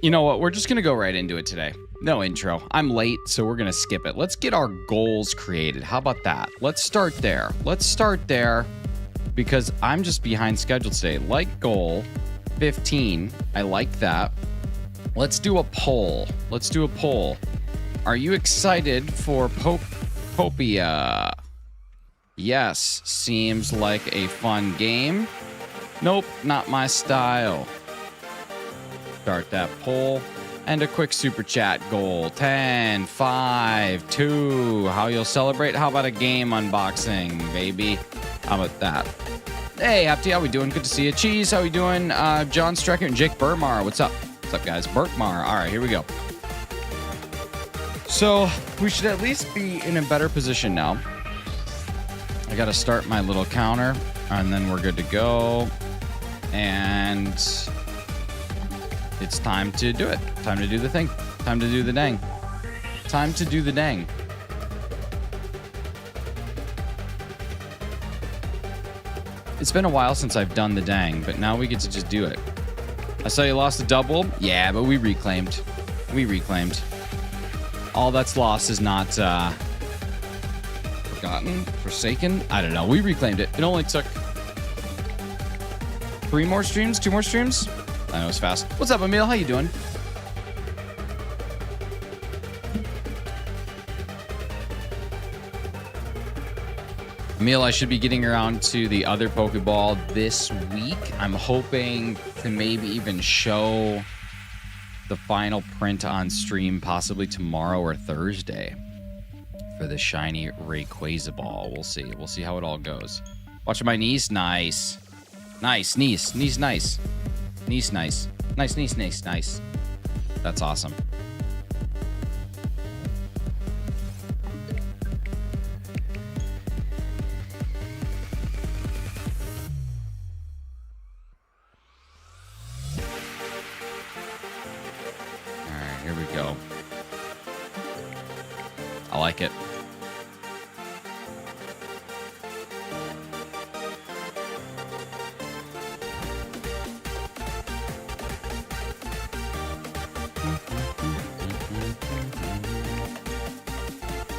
You know what? We're just going to go right into it today. No intro. I'm late, so we're going to skip it. Let's get our goals created. How about that? Let's start there. Let's start there because I'm just behind schedule today. Like goal 15. I like that. Let's do a poll. Let's do a poll. Are you excited for Popia? Yes. Seems like a fun game. Nope, not my style. Start that poll. And a quick super chat goal. 10, 5, 2. How you'll celebrate? How about a game unboxing, baby? How about that? Hey, Hefty, how we doing? Good to see you. Cheese, how we doing? John Strecker and Jake Burmar. What's up? What's up, guys? Burkmar. All right, here we go. So we should at least be in a better position now. I got to start my little counter, and then we're good to go. And it's time to do it. Time to do the thing. Time to do the dang. Time to do the dang. It's been a while since I've done the dang, but now we get to just do it. I saw you lost a double. Yeah, but we reclaimed. We reclaimed. All that's lost is not forgotten, forsaken. I don't know. We reclaimed it. It only took 3 more streams, 2 more streams. I know it's fast. What's up, Emil? How you doing? Emil, I should be getting around to the other Pokeball this week. I'm hoping to maybe even show the final print on stream possibly tomorrow or Thursday for the shiny Rayquaza ball. We'll see. We'll see how it all goes. Watching my niece. Nice. Nice. Niece. Niece nice. Niece nice. Nice, niece, nice, nice. That's awesome. All right, here we go. I like it.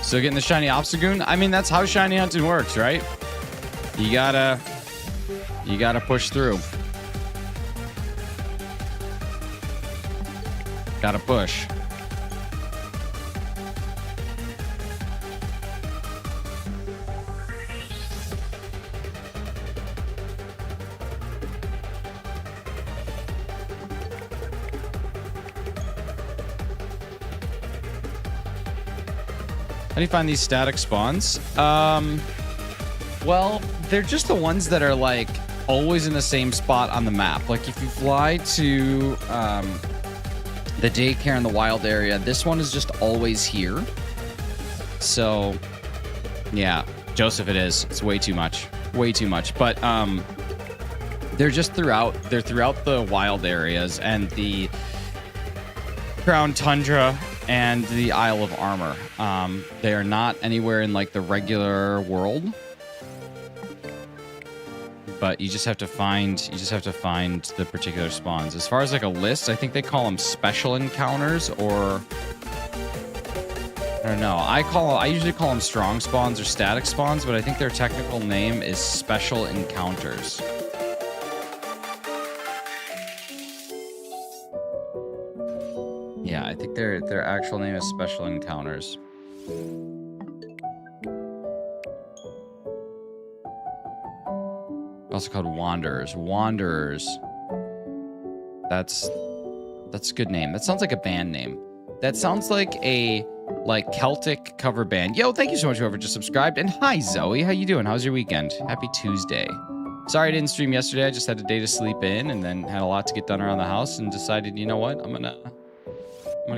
Still getting the shiny OBSTAGOON? I mean, that's how shiny hunting works, right? You gotta push through. Gotta push. How do you find these static spawns? Well, they're just the ones that are like always in the same spot on the map. Like if you fly to the daycare in the wild area, this one is just always here. So yeah, Joseph, it is. It's way too much. Way too much. But they're just throughout the wild areas and the Crown Tundra and the Isle of Armor. They are not anywhere in like the regular world, but you just have to find the particular spawns. As far as like a list, I think they call them special encounters, or I don't know. I usually call them strong spawns or static spawns, but I think their technical name is special encounters. Yeah, I think their actual name is Special Encounters. Also called Wanderers. Wanderers. That's a good name. That sounds like a band name. That sounds like a Celtic cover band. Yo, thank you so much whoever just subscribed. And hi Zoe, how you doing? How's your weekend? Happy Tuesday. Sorry I didn't stream yesterday. I just had a day to sleep in and then had a lot to get done around the house and decided, you know what? I'm gonna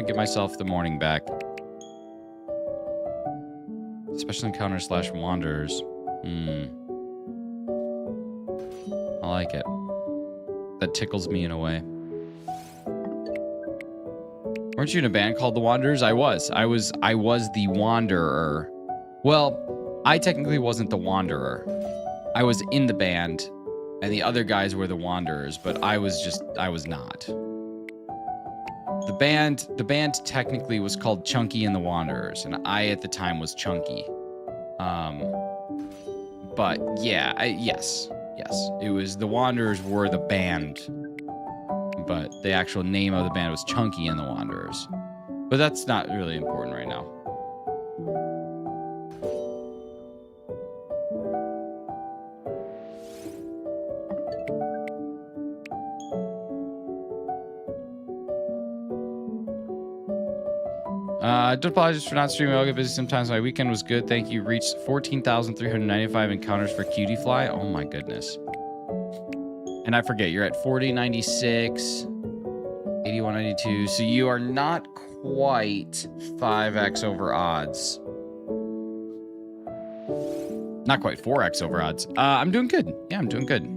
give myself the morning back. Special Encounter / Wanderers. I like it. That tickles me in a way. Weren't you in a band called The Wanderers? I was the Wanderer. Well, I technically wasn't the Wanderer. I was in the band, and the other guys were the Wanderers, but I was not. The band technically was called Chunky and the Wanderers, and I at the time was Chunky. But yeah, yes, it was the Wanderers were the band, but the actual name of the band was Chunky and the Wanderers. But that's not really important right now. I do apologize for not streaming. I'll get busy sometimes. My weekend was good. Thank you. Reached 14,395 encounters for Cutie Fly. Oh my goodness. And I forget, you're at 4096, 8192. So you are not quite 5x over odds. Not quite 4x over odds. I'm doing good. Yeah, I'm doing good.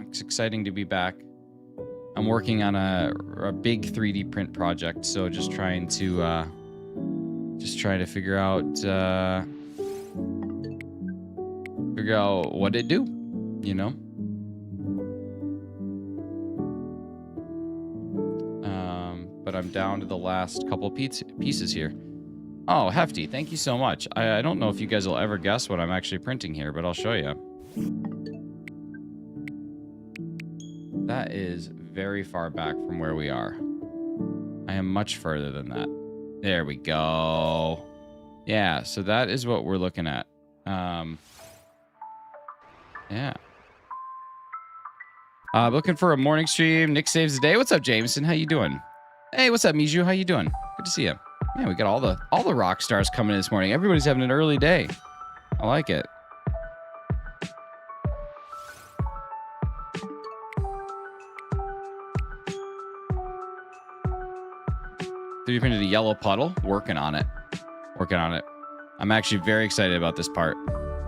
It's exciting to be back. I'm working on a big 3D print project. So just trying to figure out what it do, you know. But I'm down to the last couple pieces here. Oh, Hefty, thank you so much. I don't know if you guys will ever guess what I'm actually printing here, but I'll show you. That is very far back from where we are. I am much further than that. There we go. Yeah, so that is what we're looking at. Yeah. Looking for a morning stream. Nick saves the day. What's up, Jameson? How you doing? Hey, what's up, Miju? How you doing? Good to see you. Yeah, we got all the rock stars coming in this morning. Everybody's having an early day. I like it. 3D printed a yellow puddle. Working on it. I'm actually very excited about this part.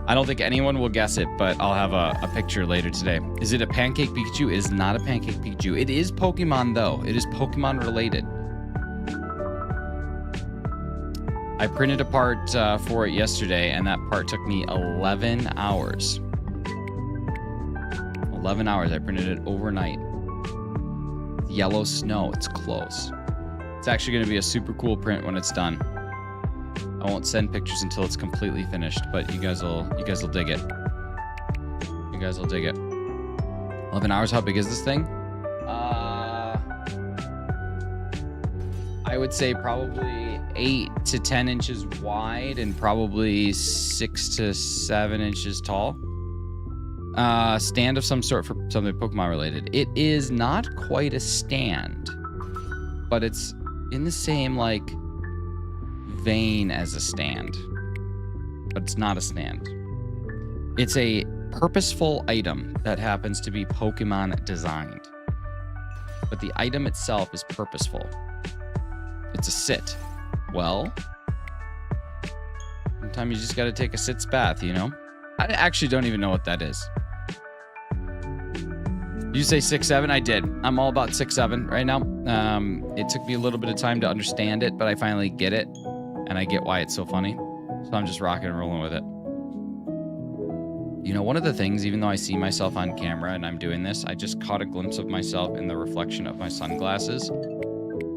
I don't think anyone will guess it, but I'll have a picture later today. Is it a pancake Pikachu? It is not a pancake Pikachu. It is Pokemon, though. It is Pokemon related. I printed a part for it yesterday, and that part took me 11 hours. 11 hours. I printed it overnight. Yellow snow. It's close. It's actually going to be a super cool print when it's done. I won't send pictures until it's completely finished, but you guys will dig it. You guys will dig it. 11 hours. How big is this thing? I would say probably 8 to 10 inches wide and probably 6 to 7 inches tall. Stand of some sort for something Pokemon related. It is not quite a stand, but it's in the same like vein as a stand, but it's not a stand. It's a purposeful item that happens to be Pokemon designed, but the item itself is purposeful. It's a sit. Well, sometimes you just got to take a sit's bath, you know? I actually don't even know what that is. You say 6'7"? I did. I'm all about 6'7" right now. It took me a little bit of time to understand it, but I finally get it, and I get why it's so funny. So I'm just rocking and rolling with it. You know, one of the things, even though I see myself on camera and I'm doing this, I just caught a glimpse of myself in the reflection of my sunglasses.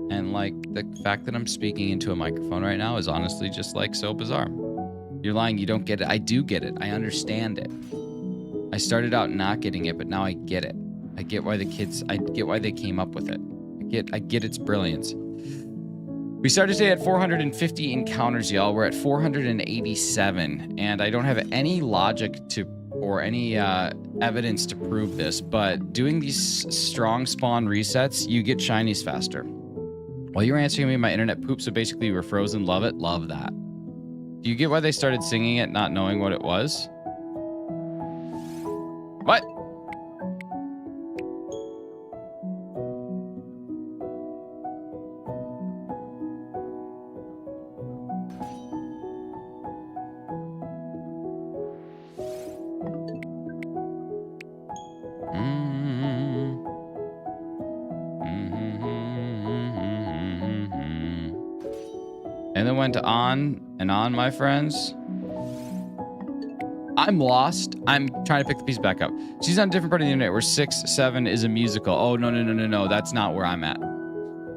And like the fact that I'm speaking into a microphone right now is honestly just like so bizarre. You're lying, you don't get it. I do get it. I understand it. I started out not getting it, but now I get it. I get why they came up with it. I get its brilliance. We started today at 450 encounters, y'all. We're at 487, and I don't have any logic or any evidence to prove this, but doing these strong spawn resets, you get shinies faster. While you were answering me, my internet pooped, so basically you were frozen. Love it. Love that. Do you get why they started singing it, not knowing what it was? What? And then went on and on, my friends. I'm lost. I'm trying to pick the piece back up. She's on a different part of the internet where 6'7" is a musical. Oh, no. That's not where I'm at.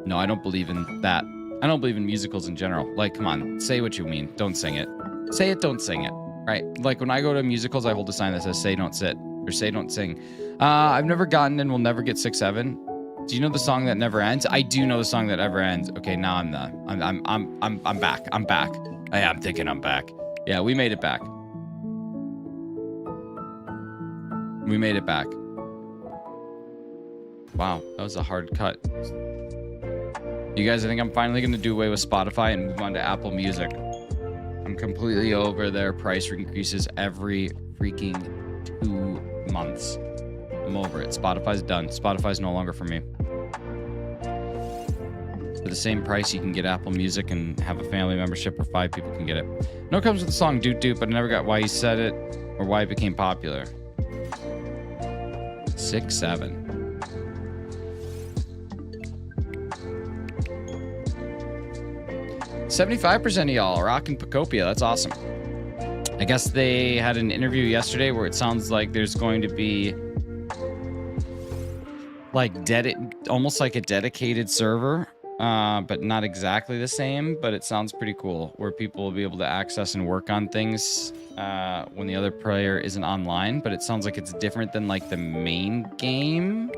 No, I don't believe in that. I don't believe in musicals in general. Like, come on, say what you mean. Don't sing it. Say it, don't sing it. Right? Like, when I go to musicals, I hold a sign that says, say, don't sit. Or say, don't sing. I've never gotten and will never get 6-7. Do you know the song that never ends? I do know the song that never ends. Okay, now I'm back. I'm back. I'm thinking I'm back. Yeah, we made it back. We made it back. Wow, that was a hard cut. You guys, I think I'm finally going to do away with Spotify and move on to Apple Music. I'm completely over their price increases every freaking 2 months. I'm over it. Spotify's done. Spotify's no longer for me. For the same price, you can get Apple Music and have a family membership, or 5 people can get it. No, it comes with the song Doot Doot, but I never got why he said it or why it became popular. 6-7. 75% of y'all are rocking Popia. That's awesome. I guess they had an interview yesterday where it sounds like there's going to be like almost like a dedicated server, but not exactly the same. But it sounds pretty cool, where people will be able to access and work on things when the other player isn't online. But it sounds like it's different than like the main game.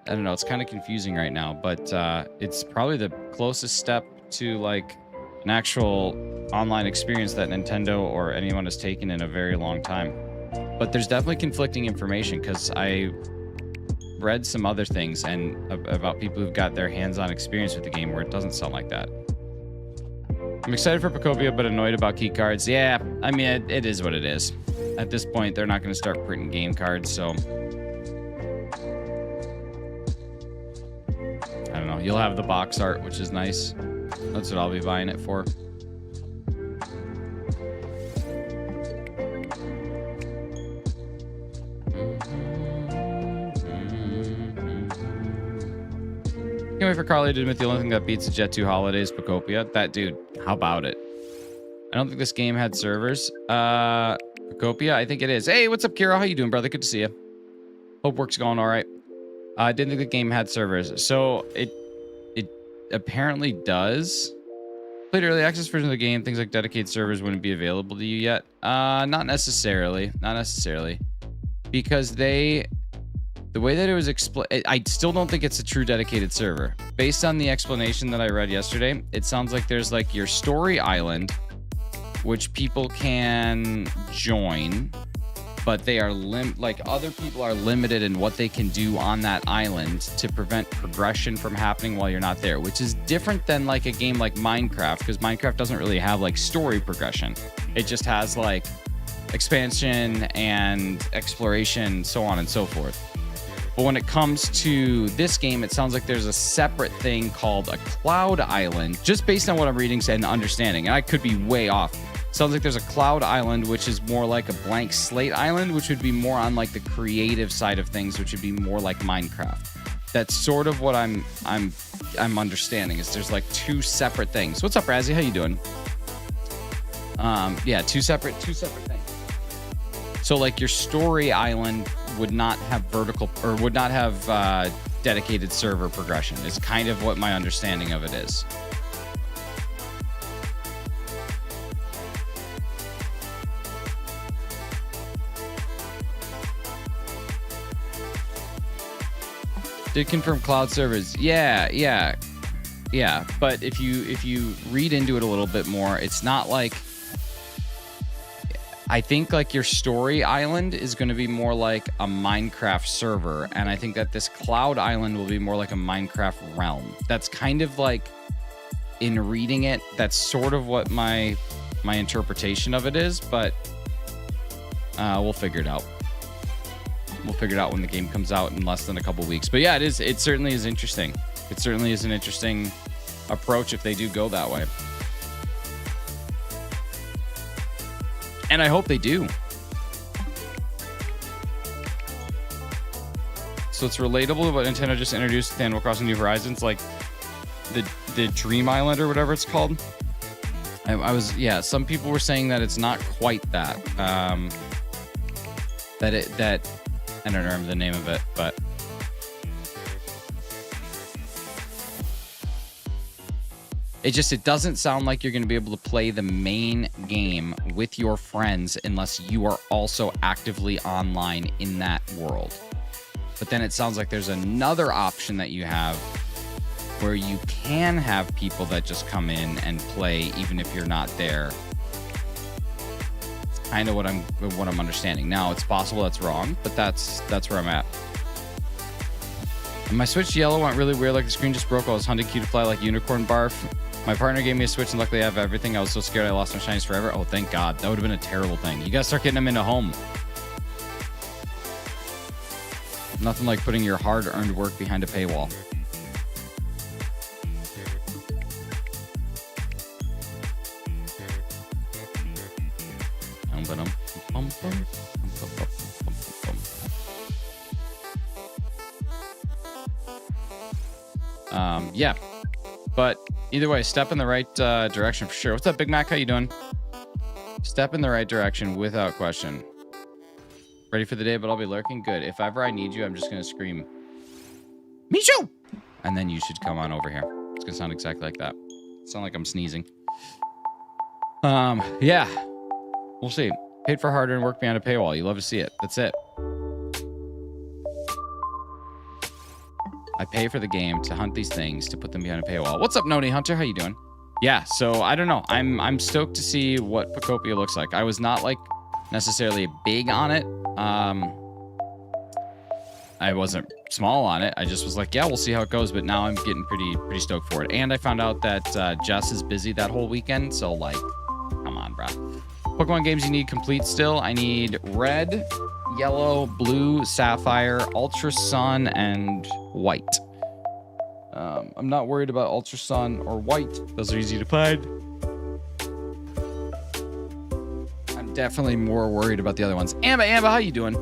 I don't know. It's kind of confusing right now, but it's probably the closest step to like an actual online experience that Nintendo or anyone has taken in a very long time. But there's definitely conflicting information, because I read some other things and about people who've got their hands-on experience with the game where it doesn't sound like that. I'm excited for Popia, but annoyed about key cards. Yeah, I mean, it is what it is. At this point, they're not going to start printing game cards, so I don't know. You'll have the box art, which is nice. That's what I'll be buying it for. Can't wait for Carly to admit the only thing that beats the Jet 2 Holiday is Popia. That dude, how about it? I don't think this game had servers. Popia, I think it is. Hey, what's up, Kira? How you doing, brother? Good to see you. Hope work's going all right. I didn't think the game had servers. So it apparently does. Played early access version of the game. Things like dedicated servers wouldn't be available to you yet. Not necessarily. Not necessarily. Because the way that it was explained, I still don't think it's a true dedicated server. Based on the explanation that I read yesterday, it sounds like there's like your story island, which people can join, but they are like other people are limited in what they can do on that island to prevent progression from happening while you're not there, which is different than like a game like Minecraft, because Minecraft doesn't really have like story progression. It just has like expansion and exploration, so on and so forth. But when it comes to this game, it sounds like there's a separate thing called a cloud island, just based on what I'm reading and understanding. And I could be way off. Sounds like there's a cloud island, which is more like a blank slate island, which would be more on like the creative side of things, which would be more like Minecraft. That's sort of what I'm understanding, is there's like 2 separate things. What's up, Razzie? How you doing? Yeah, two separate things. So like your story island would not have vertical, or would not have dedicated server progression, is kind of what my understanding of it is. Did confirm cloud servers. Yeah. But if you read into it a little bit more, it's not like, I think like your story island is going to be more like a Minecraft server, and I think that this cloud island will be more like a Minecraft realm. That's kind of like, in reading it, that's sort of what my interpretation of it is, but we'll figure it out. We'll figure it out when the game comes out in less than a couple weeks. But yeah, it certainly is interesting. It certainly is an interesting approach if they do go that way. And I hope they do. So it's relatable to what Nintendo just introduced with Animal Crossing New Horizons, like the Dream Island or whatever it's called. Yeah, some people were saying that it's not quite that. That I don't remember the name of it, but It doesn't sound like you're going to be able to play the main game with your friends unless you are also actively online in that world. But then it sounds like there's another option that you have where you can have people that just come in and play even if you're not there. It's kind of what I'm understanding. Now, it's possible that's wrong, but that's where I'm at. And my Switch yellow went really weird, like the screen just broke while I was hunting Q to fly like unicorn barf. My partner gave me a Switch and luckily I have everything. I was so scared I lost my shinies forever. Oh, thank God. That would have been a terrible thing. You gotta start getting them into home. Nothing like putting your hard-earned work behind a paywall. Yeah, but either way, step in the right direction for sure. What's up, Big Mac? How you doing? Step in the right direction without question. Ready for the day, but I'll be lurking. Good. If ever I need you, I'm just gonna scream, Micho! And then you should come on over here. It's gonna sound exactly like that. Sound like I'm sneezing. Yeah. We'll see. Paid for hard-earned work behind a paywall. You love to see it. That's it. I pay for the game to hunt these things to put them behind a paywall. What's up, Noni Hunter? How you doing? Yeah, so I don't know. I'm stoked to see what Pokopia looks like. I was not like necessarily big on it. I wasn't small on it. I just was like, yeah, we'll see how it goes. But now I'm getting pretty stoked for it. And I found out that Jess is busy that whole weekend. So like, come on, bro. Pokemon games you need complete still. I need red, yellow, blue, sapphire, ultra sun, and white. I'm not worried about ultra sun or white. Those are easy to find. I'm definitely more worried about the other ones. Amba, how you doing?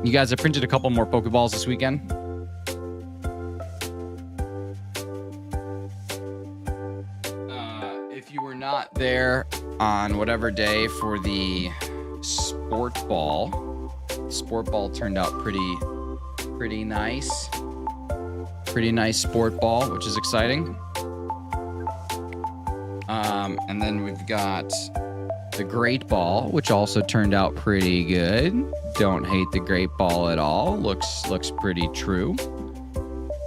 You guys, I printed a couple more Pokeballs this weekend. If you were not there on whatever day for the Sport Ball turned out pretty nice. Pretty nice Sport Ball, which is exciting. And then we've got the Great Ball, which also turned out pretty good. Don't hate the Great Ball at all. Looks pretty true.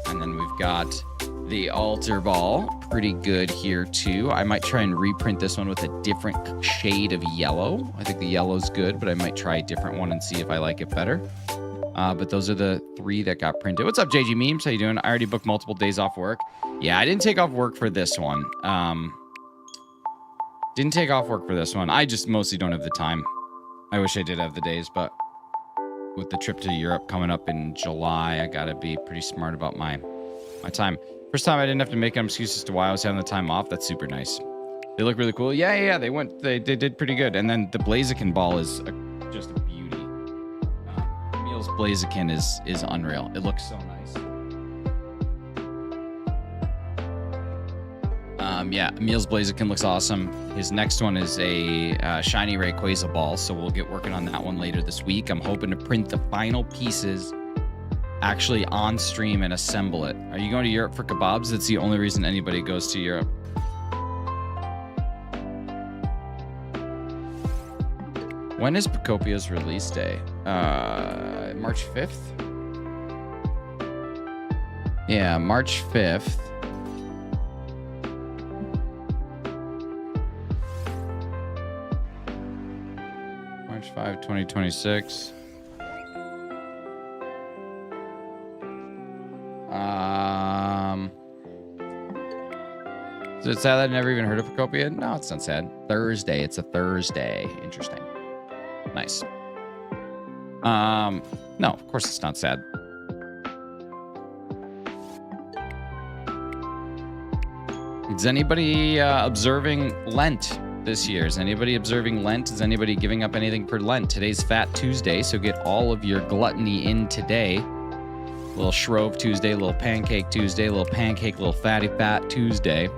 And then we've got the Altar Ball, pretty good here too. I might try and reprint this one with a different shade of yellow. I think the yellow's good, but I might try a different one and see if I like it better. But those are the 3 that got printed. What's up, JG Memes? How you doing? I already booked multiple days off work. Yeah, I didn't take off work for this one. Didn't take off work for this one. I just mostly don't have the time. I wish I did have the days, but with the trip to Europe coming up in July, I gotta be pretty smart about my time. First time I didn't have to make an excuse as to why I was having the time off. That's super nice. They look really cool. Yeah. They did pretty good. And then the Blaziken ball is just a beauty. Emil's Blaziken is unreal. It looks so nice. Yeah, Emil's Blaziken looks awesome. His next one is a shiny Rayquaza ball, so we'll get working on that one later this week. I'm hoping to print the final pieces actually on stream and assemble it. Are you going to Europe for kebabs? That's the only reason anybody goes to Europe. When is Pocopia's release day? March 5th? Yeah, March 5th. March 5, 2026. Is it sad that I never even heard of Pokopia? No, it's not sad. Thursday. It's a Thursday. Interesting. Nice. No, of course it's not sad. Is anybody observing Lent this year? Is anybody observing Lent? Is anybody giving up anything for Lent? Today's Fat Tuesday, so get all of your gluttony in today. Little Shrove Tuesday, little Pancake Tuesday, little pancake, little fatty fat Tuesday.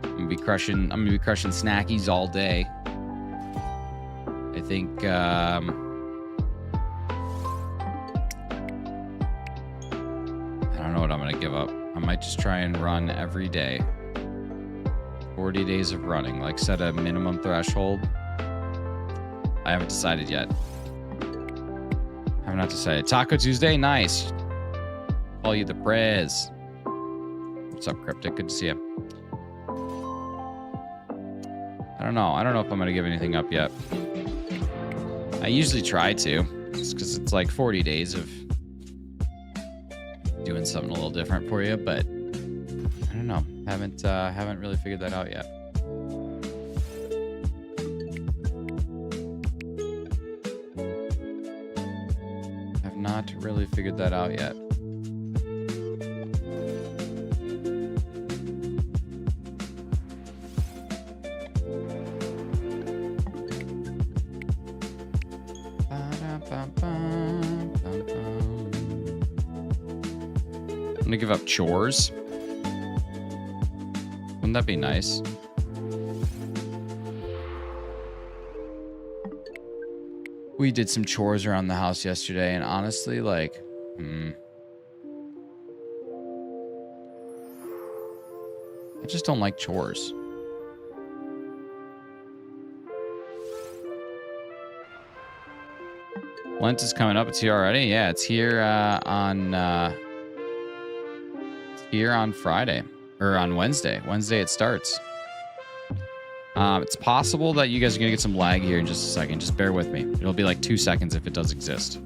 I'm gonna be crushing snackies all day. I think I don't know what I'm going to give up. I might just try and run every day. 40 days of running. Like, set a minimum threshold. I haven't decided yet. I have not decided. Taco Tuesday? Nice. Call you the Prez. What's up, Cryptic? Good to see you. I don't know. I don't know if I'm going to give anything up yet. I usually try to. Just because it's like 40 days of doing something a little different for you, but I don't know. Haven't really figured that out yet. Have not really figured that out yet. I'm gonna give up chores. Wouldn't that be nice? We did some chores around the house yesterday, and honestly, like, I just don't like chores. Lent is coming up. It's here already. Yeah, it's here on Friday or on Wednesday. Wednesday it starts. It's possible that you guys are gonna get some lag here in just a second. Just bear with me. It'll be like 2 seconds if it does exist.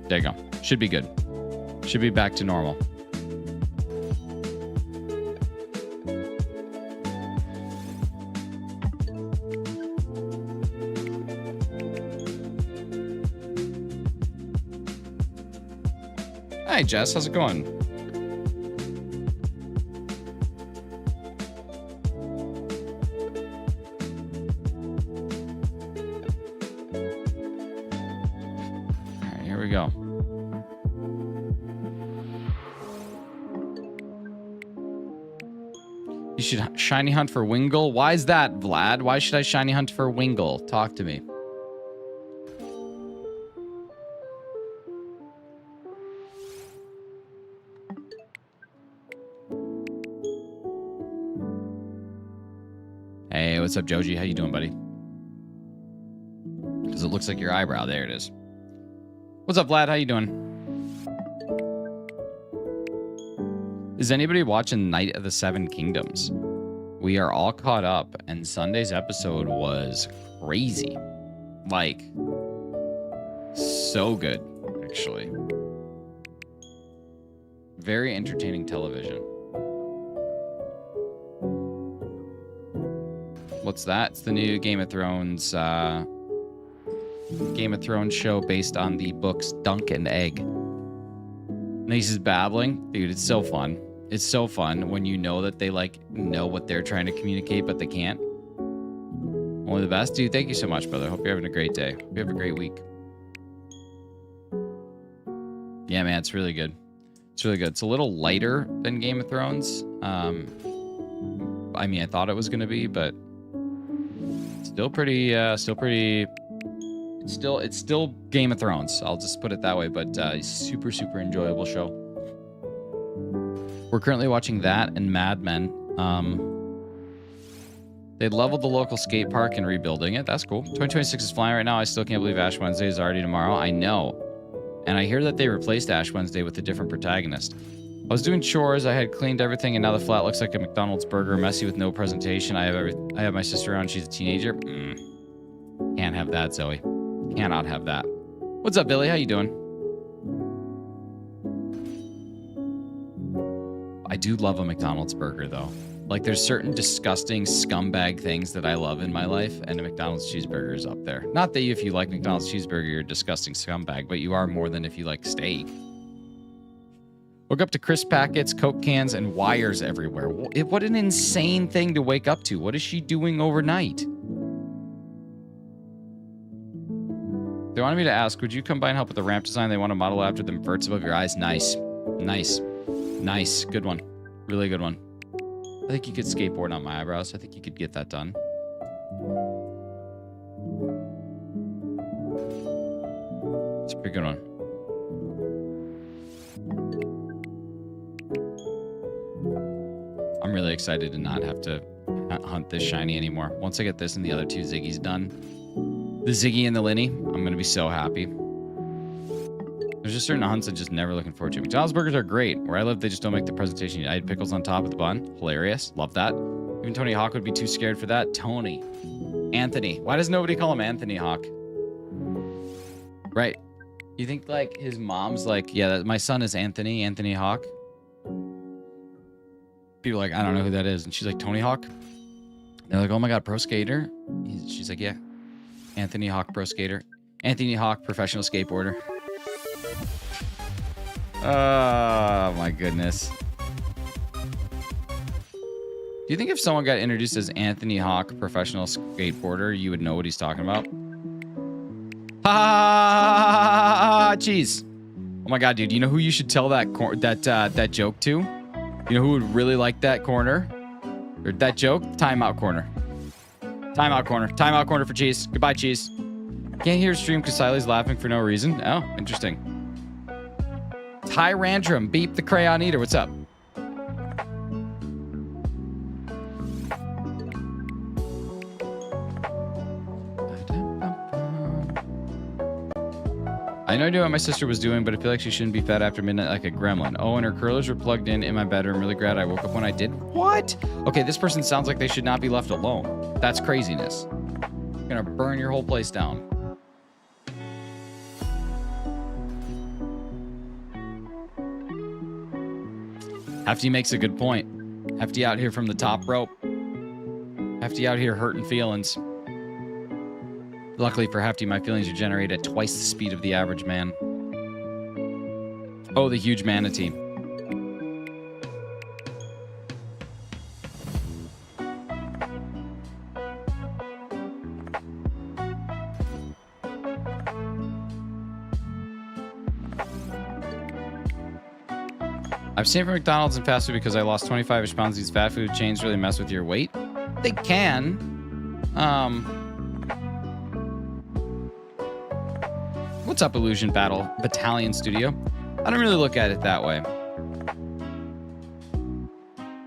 There you go. Should be good. Should be back to normal. Hi, Jess. How's it going? All right, here we go. You should shiny hunt for Wingull. Why is that, Vlad? Why should I shiny hunt for Wingull? Talk to me. Hey, what's up, Joji? How you doing, buddy? Because it looks like your eyebrow. There it is. What's up, Vlad? How you doing? Is anybody watching Night of the Seven Kingdoms? We are all caught up, and Sunday's episode was crazy. Like, so good, actually. Very entertaining television. What's that? It's the new Game of Thrones show based on the books Dunk and Egg. Nice is babbling. Dude, it's so fun. It's so fun when you know that they like know what they're trying to communicate, but they can't. Only the best. Dude, thank you so much, brother. Hope you're having a great day. Hope you have a great week. Yeah, man, it's really good. It's really good. It's a little lighter than Game of Thrones. I mean, I thought it was going to be, but still pretty, it's still Game of Thrones. I'll just put it that way, but super, super enjoyable show. We're currently watching that and Mad Men. They leveled the local skate park and rebuilding it. That's cool. 2026 is flying right now. I still can't believe Ash Wednesday is already tomorrow. I know. And I hear that they replaced Ash Wednesday with a different protagonist. I was doing chores. I had cleaned everything, and now the flat looks like a McDonald's burger, messy with no presentation. I have my sister around. She's a teenager. Can't have that, Zoe. Cannot have that. What's up, Billy? How you doing? I do love a McDonald's burger, though. Like, there's certain disgusting scumbag things that I love in my life, and a McDonald's cheeseburger is up there. Not that if you like McDonald's cheeseburger, you're a disgusting scumbag, but you are more than if you like steak. Woke up to crisp packets, Coke cans, and wires everywhere. What an insane thing to wake up to. What is she doing overnight? They wanted me to ask, would you come by and help with the ramp design? They want to model after the verts above your eyes. Nice. Nice. Nice. Good one. Really good one. I think you could skateboard on my eyebrows. I think you could get that done. Pick a good one. I'm really excited to not have to hunt this shiny anymore. Once I get this and the other two Ziggies done, the Ziggy and the Linny, I'm going to be so happy. There's just certain hunts I'm just never looking forward to. McDonald's burgers are great. Where I live, they just don't make the presentation. I had pickles on top of the bun. Hilarious. Love that. Even Tony Hawk would be too scared for that. Tony. Anthony. Why does nobody call him Anthony Hawk? Right. You think, like, his mom's like, yeah, my son is Anthony Hawk. People are like, I don't know who that is. And she's like, Tony Hawk? They're like, oh my God, pro skater? She's like, yeah. Anthony Hawk, pro skater. Anthony Hawk, professional skateboarder. Oh my goodness. Do you think if someone got introduced as Anthony Hawk, professional skateboarder, you would know what he's talking about? Ha! Jeez. Oh my God, dude. You know who you should tell that joke to? You know who would really like that corner? Or that joke? Timeout corner. Timeout corner. Timeout corner for Cheese. Goodbye, Cheese. Can't hear stream because Siley's laughing for no reason. Oh, interesting. Tyrantrum. Beep the crayon eater. What's up? I had no idea what my sister was doing, but I feel like she shouldn't be fed after midnight like a gremlin. Oh, and her curlers were plugged in my bedroom. Really glad I woke up when I did. What? Okay, this person sounds like they should not be left alone. That's craziness. I'm gonna burn your whole place down. Hefty makes a good point. Hefty out here from the top rope. Hefty out here hurting feelings. Luckily for Hefty, my feelings are generated at twice the speed of the average man. Oh, the huge manatee. I've seen from McDonald's and fast food because I lost 25-ish pounds. These fast food chains really mess with your weight. They can. What's up, Illusion Battle Battalion Studio? I don't really look at it that way.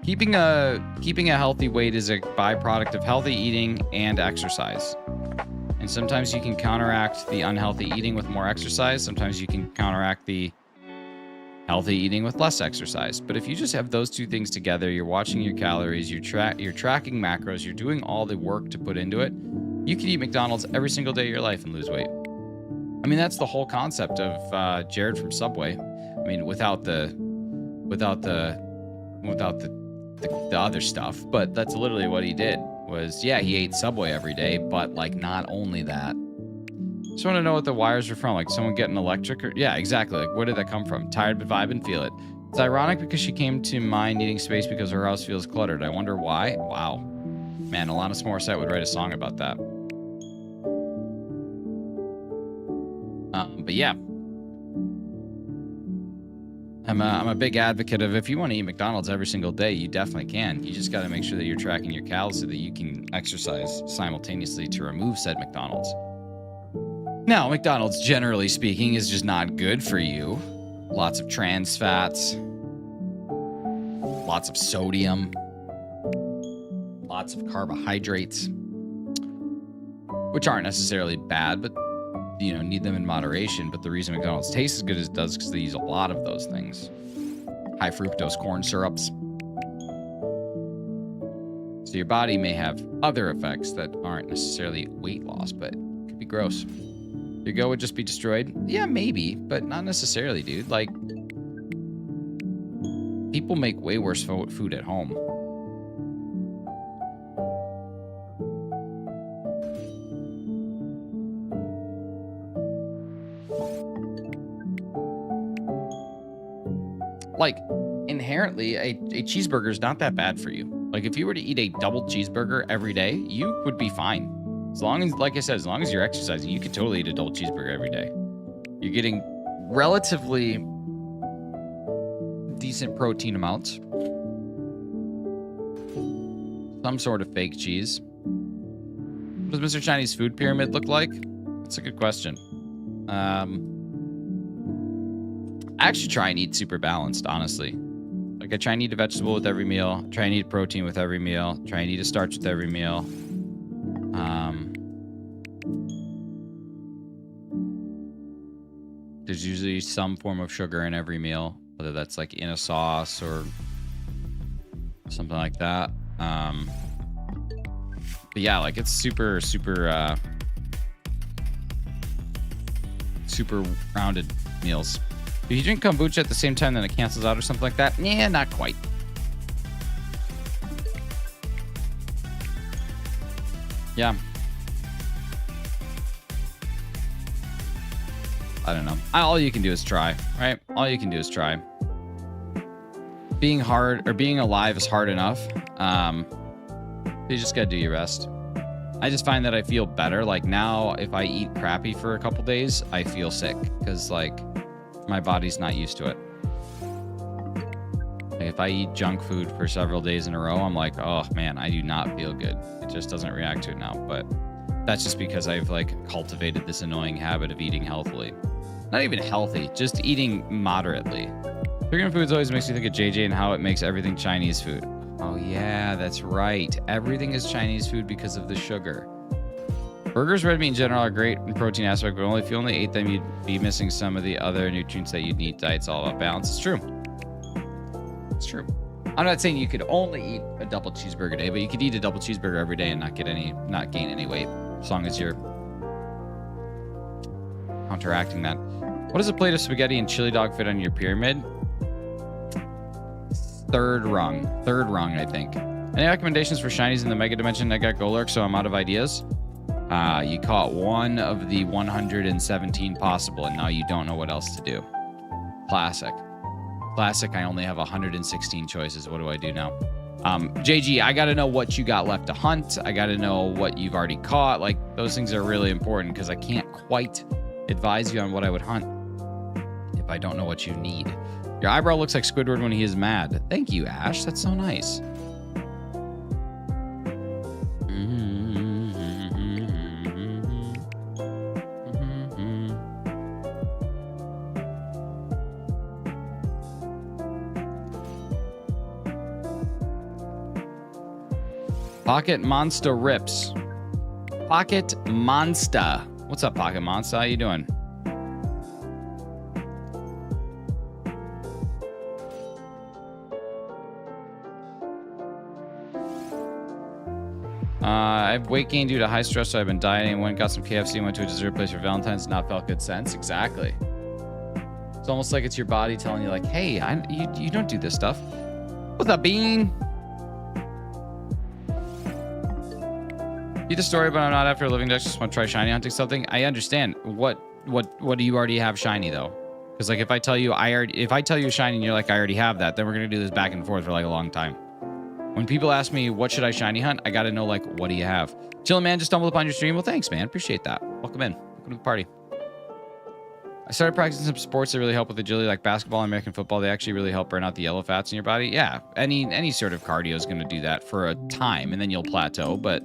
Keeping a healthy weight is a byproduct of healthy eating and exercise. And sometimes you can counteract the unhealthy eating with more exercise. Sometimes you can counteract the healthy eating with less exercise. But if you just have those two things together, you're watching your calories, you're tracking macros, you're doing all the work to put into it, you can eat McDonald's every single day of your life and lose weight. I mean, that's the whole concept of Jared from Subway. I mean, without the other stuff, but that's literally what he did. Was, yeah, he ate Subway every day, but like not only that. Just want to know what the wires are from. Like someone getting electric, or yeah, exactly. Like where did that come from? Tired but vibing, feel it. It's ironic because she came to mine needing space because her house feels cluttered. I wonder why. Wow, man, Alanis Morissette would write a song about that. But yeah, I'm a big advocate of if you want to eat McDonald's every single day, you definitely can. You just got to make sure that you're tracking your calories so that you can exercise simultaneously to remove said McDonald's. Now, McDonald's, generally speaking, is just not good for you. Lots of trans fats, lots of sodium, lots of carbohydrates, which aren't necessarily bad, but you know, need them in moderation. But the reason McDonald's tastes as good as it does is because they use a lot of those things. High fructose corn syrups. So your body may have other effects that aren't necessarily weight loss, but it could be gross. Your go would just be destroyed? Yeah, maybe, but not necessarily, dude. Like, people make way worse food at home. Like, inherently, a cheeseburger is not that bad for you. Like, if you were to eat a double cheeseburger every day, you would be fine. As long as, like I said, as long as you're exercising, you could totally eat a double cheeseburger every day. You're getting relatively decent protein amounts. Some sort of fake cheese. What does Mr. Chinese food pyramid look like? That's a good question. I actually try and eat super balanced, honestly. Like I try and eat a vegetable with every meal, try and eat protein with every meal, try and eat a starch with every meal. There's usually some form of sugar in every meal, whether that's like in a sauce or something like that. But yeah, like it's super rounded meals. If you drink kombucha at the same time, then it cancels out or something like that. Yeah, not quite. Yeah. I don't know. All you can do is try, right? All you can do is try. Being hard or being alive is hard enough. You just gotta do your best. I just find that I feel better. Like now, if I eat crappy for a couple days, I feel sick because like my body's not used to it. Like if I eat junk food for several days in a row, I'm like, oh man, I do not feel good. It just doesn't react to it now. But that's just because I've like cultivated this annoying habit of eating healthily. Not even healthy, just eating moderately. Vegan foods always makes me think of JJ and how it makes everything Chinese food. Oh yeah, that's right. Everything is Chinese food because of the sugar. Burgers, red meat in general are great in protein aspect, but if you only ate them, you'd be missing some of the other nutrients that you'd need. Diet's all about balance. It's true. It's true. I'm not saying you could only eat a double cheeseburger a day, but you could eat a double cheeseburger every day and not gain any weight, as long as you're counteracting that. What does a plate of spaghetti and chili dog fit on your pyramid? Third rung, I think. Any recommendations for shinies in the Mega Dimension? I got Golurk, so I'm out of ideas. You caught one of the 117 possible, and now you don't know what else to do. Classic. I only have 116 choices. What do I do now? JG, I got to know what you got left to hunt. I got to know what you've already caught. Like, those things are really important because I can't quite advise you on what I would hunt if I don't know what you need. Your eyebrow looks like Squidward when he is mad. Thank you, Ash. That's so nice. Pocket Monster rips. Pocket Monster. What's up, Pocket Monster? How you doing? I've weight gain due to high stress, so I've been dieting. Went got some KFC, went to a dessert place for Valentine's, not felt good since. Exactly. It's almost like it's your body telling you, like, hey, you don't do this stuff. What's up, Bean? Read the story, but I'm not after a living deck. Just want to try shiny hunting something. I understand. What do you already have shiny though? Because like if I tell you shiny and you're like I already have that, then we're gonna do this back and forth for like a long time. When people ask me what should I shiny hunt, I gotta know like what do you have? Chillin' man, just stumbled upon your stream. Well, thanks, man. Appreciate that. Welcome in. Welcome to the party. I started practicing some sports that really help with agility, like basketball and American football. They actually really help burn out the yellow fats in your body. Yeah, any sort of cardio is gonna do that for a time, and then you'll plateau. But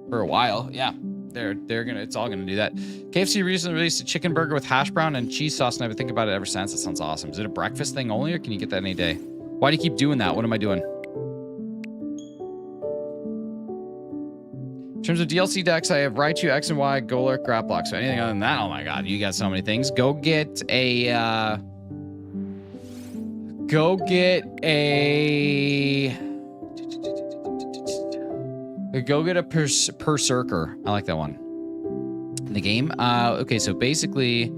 for a while, yeah, it's all gonna do that. KFC recently released a chicken burger with hash brown and cheese sauce, and I've been thinking about it ever since. That sounds awesome. Is it a breakfast thing only, or can you get that any day? Why do you keep doing that? What am I doing? In terms of DLC decks, I have Raichu, X and Y, Golurk, Graplock. So anything other than that, oh my god, you got so many things. Go get a Berserker. I like that one. In the game. Okay, so basically,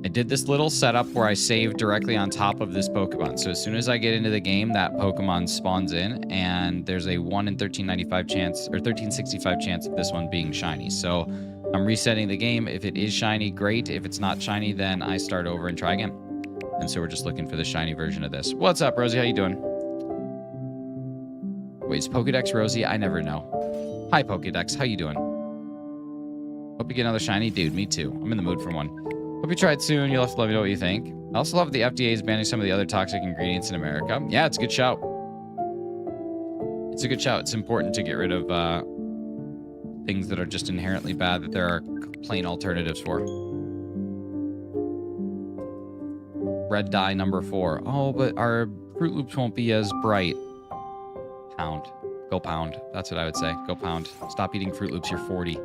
I did this little setup where I save directly on top of this Pokemon. So as soon as I get into the game, that Pokemon spawns in, and there's a 1 in 1395 chance, or 1365 chance of this one being shiny. So I'm resetting the game. If it is shiny, great. If it's not shiny, then I start over and try again. And so we're just looking for the shiny version of this. What's up, Rosie? How you doing? Wait, is Pokedex Rosie? I never know. Hi, Pokedex. How you doing? Hope you get another shiny. Dude, me too. I'm in the mood for one. Hope you try it soon. You'll have to let me know what you think. I also love the FDA is banning some of the other toxic ingredients in America. Yeah, it's a good shout. It's a good shout. It's important to get rid of things that are just inherently bad that there are plain alternatives for. Red dye number 4. Oh, but our Fruit Loops won't be as bright. Pound. Go pound. That's what I would say. Go pound. Stop eating Fruit Loops. You're 40.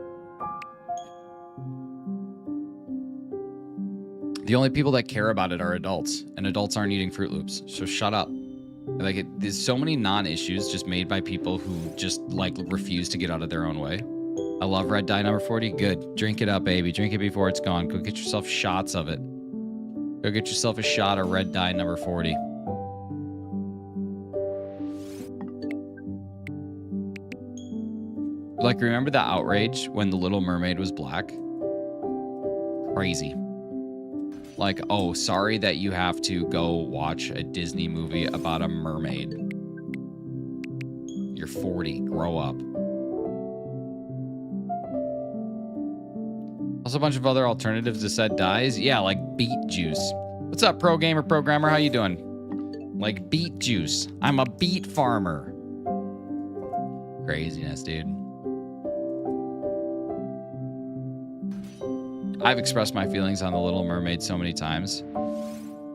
The only people that care about it are adults, and adults aren't eating Fruit Loops. So shut up. Like, there's so many non-issues just made by people who just, like, refuse to get out of their own way. I love red dye number 40. Good. Drink it up, baby. Drink it before it's gone. Go get yourself shots of it. Go get yourself a shot of red dye number 40. Like, remember the outrage when The Little Mermaid was black? Crazy. Like, oh, sorry that you have to go watch a Disney movie about a mermaid. You're 40. Grow up. Also, a bunch of other alternatives to said dyes. Yeah, like beet juice. What's up, pro gamer, programmer? How you doing? Like beet juice. I'm a beet farmer. Craziness, dude. I've expressed my feelings on The Little Mermaid so many times.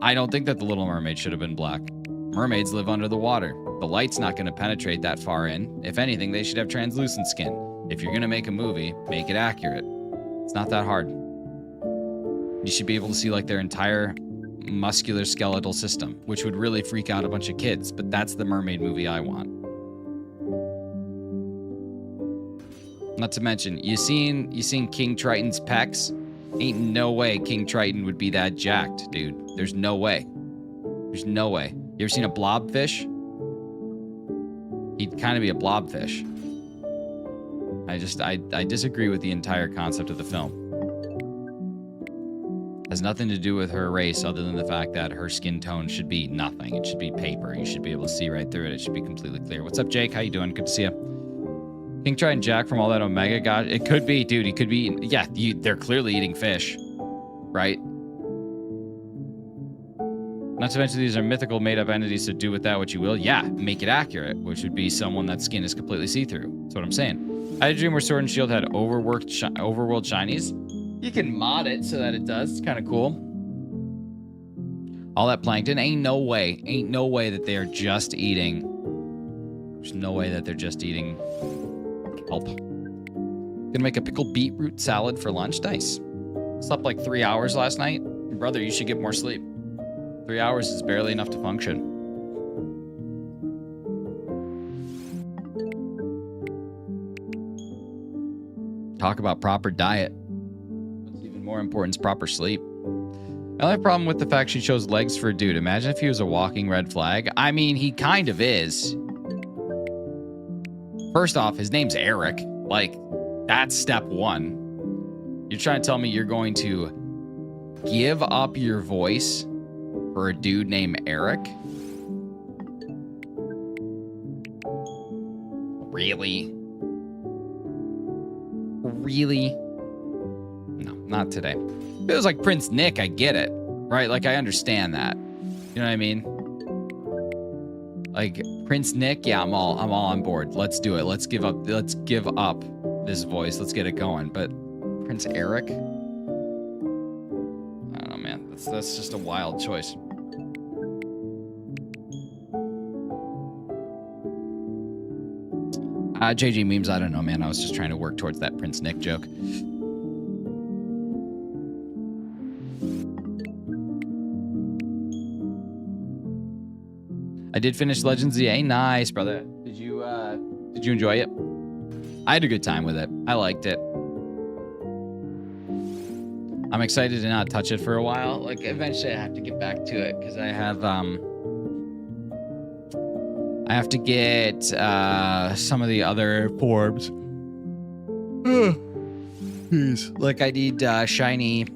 I don't think that The Little Mermaid should have been black. Mermaids live under the water. The light's not going to penetrate that far in. If anything, they should have translucent skin. If you're going to make a movie, make it accurate. It's not that hard. You should be able to see like their entire muscular skeletal system, which would really freak out a bunch of kids, but that's the mermaid movie I want. Not to mention, you seen King Triton's pecs? Ain't no way King Triton would be that jacked, dude. There's no way. There's no way. You ever seen a blobfish? He'd kind of be a blobfish. I disagree with the entire concept of the film. Has nothing to do with her race other than the fact that her skin tone should be nothing. It should be paper. You should be able to see right through it. It should be completely clear. What's up, Jake? How you doing? Good to see you. King Triton Jack from all that Omega God. It could be, dude. He could be. Yeah, they're clearly eating fish, right? Not to mention these are mythical made-up entities, so do with that what you will. Yeah, make it accurate, which would be someone that skin is completely see-through. That's what I'm saying. I had a dream where Sword and Shield had overworld shinies. You can mod it so that it does. It's kind of cool. All that plankton. Ain't no way that they are just eating. There's no way that they're just eating kelp. Gonna make a pickled beetroot salad for lunch. Nice. Slept like 3 hours last night. Brother, you should get more sleep. 3 hours is barely enough to function. Talk about proper diet. What's even more important is proper sleep. I only have a problem with the fact she shows legs for a dude. Imagine if he was a walking red flag. I mean, he kind of is. First off, his name's Eric. Like, that's step one. You're trying to tell me you're going to give up your voice for a dude named Eric? Really? Really? No, not today. If it was like Prince Nick, I get it, right? Like, I understand that. You know what I mean? Like, Prince Nick, yeah, I'm all on board. Let's do it. Let's give up this voice. Let's get it going. But Prince Eric? I don't know, man. That's just a wild choice. JG memes, I don't know, man. I was just trying to work towards that Prince Nick joke. I did finish Legends ZA. Nice, brother. Did you enjoy it? I had a good time with it. I liked it. I'm excited to not touch it for a while. Like, eventually I have to get back to it because I have to get some of the other forms. Like, I need shiny.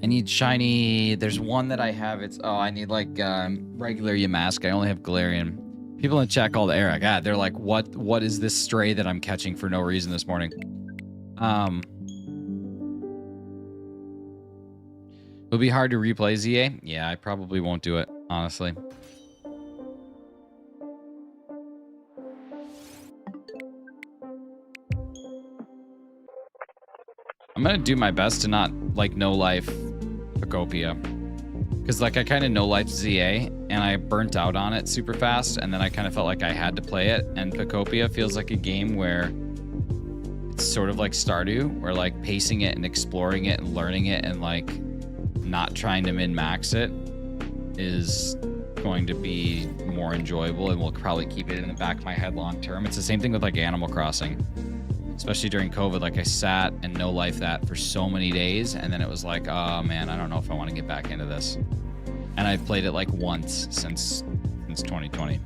I need shiny. There's one that I have. I need like regular Yamask. I only have Galarian. People in chat called Eric. They're like, what is this stray that I'm catching for no reason this morning? It'll be hard to replay ZA. Yeah, I probably won't do it, honestly. I'm gonna do my best to not like no life Pokopia. Because like I kind of no-life ZA and I burnt out on it super fast, and then I kind of felt like I had to play it. And Popia feels like a game where it's sort of like Stardew, where like pacing it and exploring it and learning it and like not trying to min-max it is going to be more enjoyable, and will probably keep it in the back of my head long term. It's the same thing with like Animal Crossing. Especially during COVID, like I sat and no-life that for so many days, and then it was like, oh man, I don't know if I want to get back into this. And I've played it like once since 2020.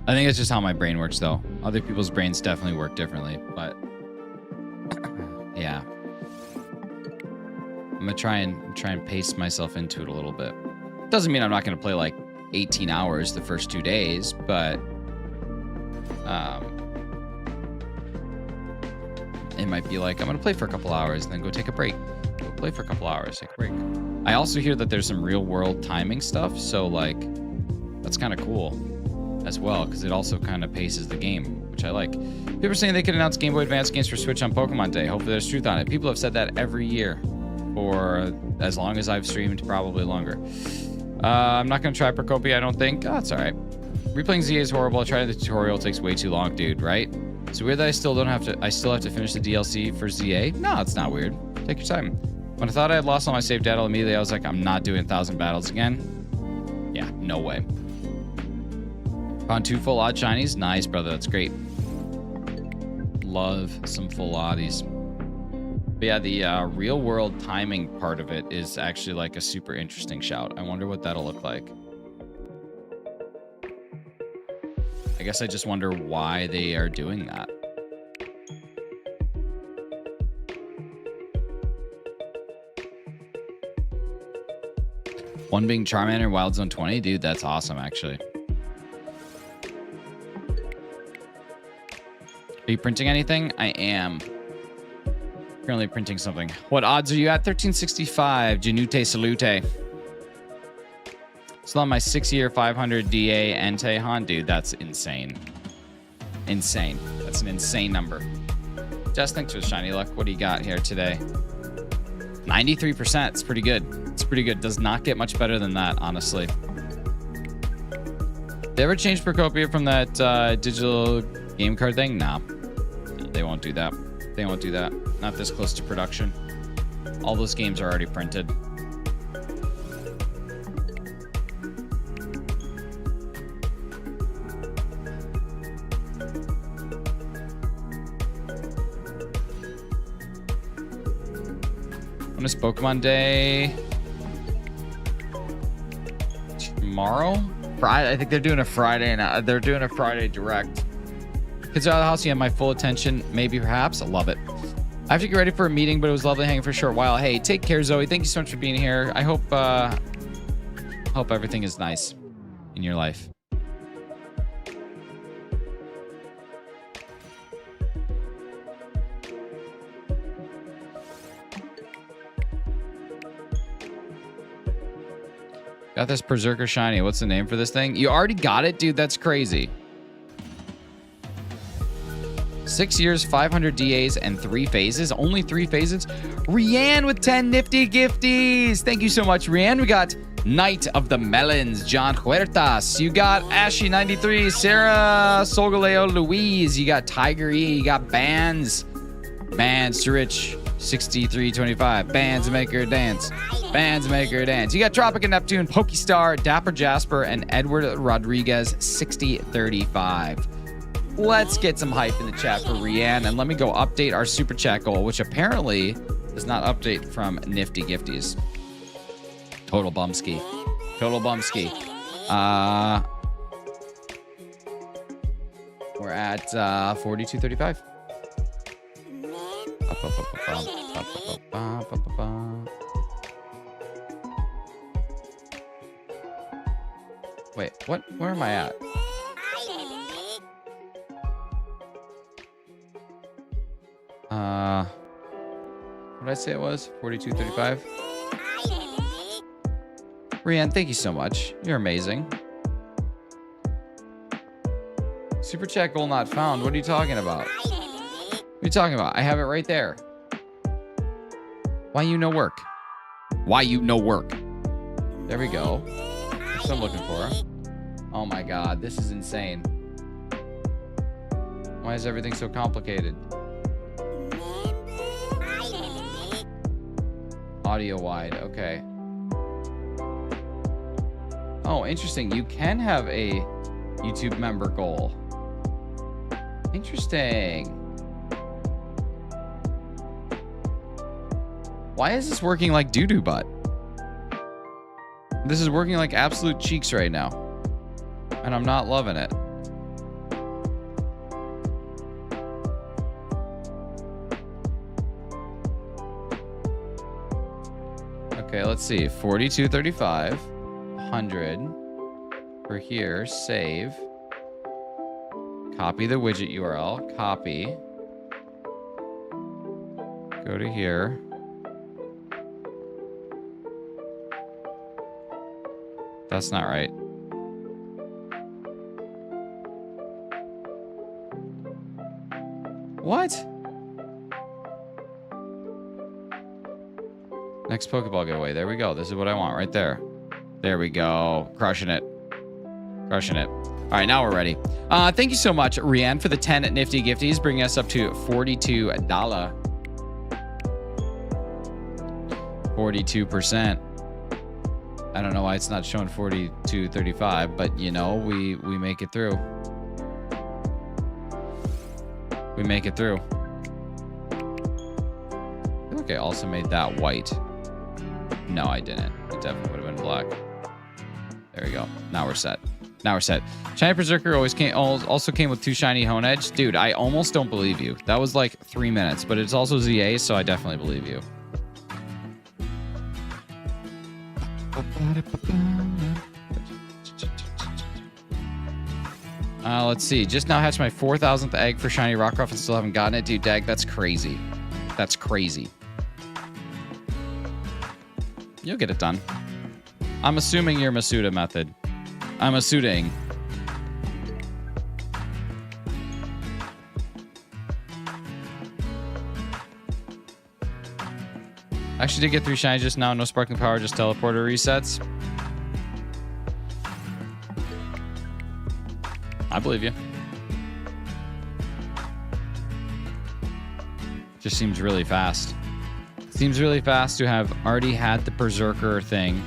I think it's just how my brain works, though. Other people's brains definitely work differently, but yeah, I'm gonna try and pace myself into it a little bit. Doesn't mean I'm not gonna play like 18 hours the first 2 days, but it might be like I'm gonna play for a couple hours and then go take a break. Go play for a couple hours, take a break. I also hear that there's some real world timing stuff, so like that's kind of cool as well, because it also kind of paces the game, which I like. People are saying they could announce Game Boy Advance games for Switch on Pokemon Day. Hopefully there's truth on it. People have said that every year for as long as I've streamed, probably longer. I'm not gonna try Procopia, I don't think. Oh, it's all right. Replaying ZA is horrible. Trying the tutorial takes way too long, dude, right? It's weird that I still have to finish the DLC for ZA. No, it's not weird. Take your time. When I thought I had lost all my save data immediately, I was like, I'm not doing 1,000 battles again. Yeah, no way. Found 2 full odd shinies. Nice, brother. That's great. Love some full oddies. But yeah, the real world timing part of it is actually like a super interesting shout. I wonder what that'll look like. I guess I just wonder why they are doing that. One being Charmander, Wild Zone 20. Dude, that's awesome, actually. Are you printing anything? I am. Currently printing something. What odds are you at? 1365. Janute Salute. Still on my 6-year 500 DA Entei Han. Dude, that's insane. Insane. That's an insane number. Just thanks for the shiny luck. What do you got here today? 93%. It's pretty good. It's pretty good. Does not get much better than that, honestly. They ever change Procopia from that digital game card thing? No. They won't do that. They won't do that. Not this close to production. All those games are already printed. When is Pokemon Day? Tomorrow? Friday. I think they're doing a Friday, and they're doing a Friday direct. Kids are out of the house. You have my full attention. Maybe, perhaps. I love it. I have to get ready for a meeting, but it was lovely hanging for a short while. Hey, take care, Zoe. Thank you so much for being here. I hope everything is nice in your life. Got this Berserker shiny. What's the name for this thing? You already got it, dude. That's crazy. 6 years, 500 DAs, and 3 phases. Only 3 phases. Rianne with 10 nifty gifties. Thank you so much, Rianne. We got Knight of the Melons, John Huertas. You got Ashy93, Sarah Solgaleo, Louise. You got Tiger E. You got Bands. Bands to Rich, 6325. Bands make her dance. Bands make her dance. You got Tropic and Neptune, Pokestar, Dapper Jasper, and Edward Rodriguez, 6035. Let's get some hype in the chat for Rianne, and let me go update our super chat goal, which apparently does not update from Nifty Gifties. Total bumski. Total bumski. We're at 4235. Wait, what? Where am I at? What did I say it was? 4235. Rianne, thank you so much. You're amazing. Super chat goal not found. What are you talking about? What are you talking about? I have it right there. Why you no work? Why you no work? There we go. That's what I'm looking for. Oh my god, this is insane. Why is everything so complicated? Audio wide, okay. Oh, interesting. You can have a YouTube member goal. Interesting. Why is this working like doo-doo butt? This is working like absolute cheeks right now. And I'm not loving it. Okay, let's see. 4235. 100. We're here. Save. Copy the widget URL. Copy. Go to here. That's not right. What? Next Pokeball giveaway. There we go. This is what I want right there. There we go. Crushing it. Crushing it. All right, now we're ready. Thank you so much, Rianne, for the 10 nifty gifties, bringing us up to $42. 42%. I don't know why it's not showing 42.35, but you know, we make it through. We make it through. I feel like I also made that white. No, I didn't. It definitely would have been black. There we go. Now we're set. Now we're set. Shiny Berserker also came with 2 shiny Honedge. Dude, I almost don't believe you. That was like 3 minutes, but it's also ZA, so I definitely believe you. Let's see. Just now hatched my 4,000th egg for shiny Rockruff and still haven't gotten it. Dude, Dag, that's crazy. That's crazy. You'll get it done. I'm assuming your Masuda method. I'm assuming. Actually did get 3 shiny just now. No sparkling power, just teleporter resets. I believe you. Just seems really fast. Seems really fast to have already had the Berserker thing.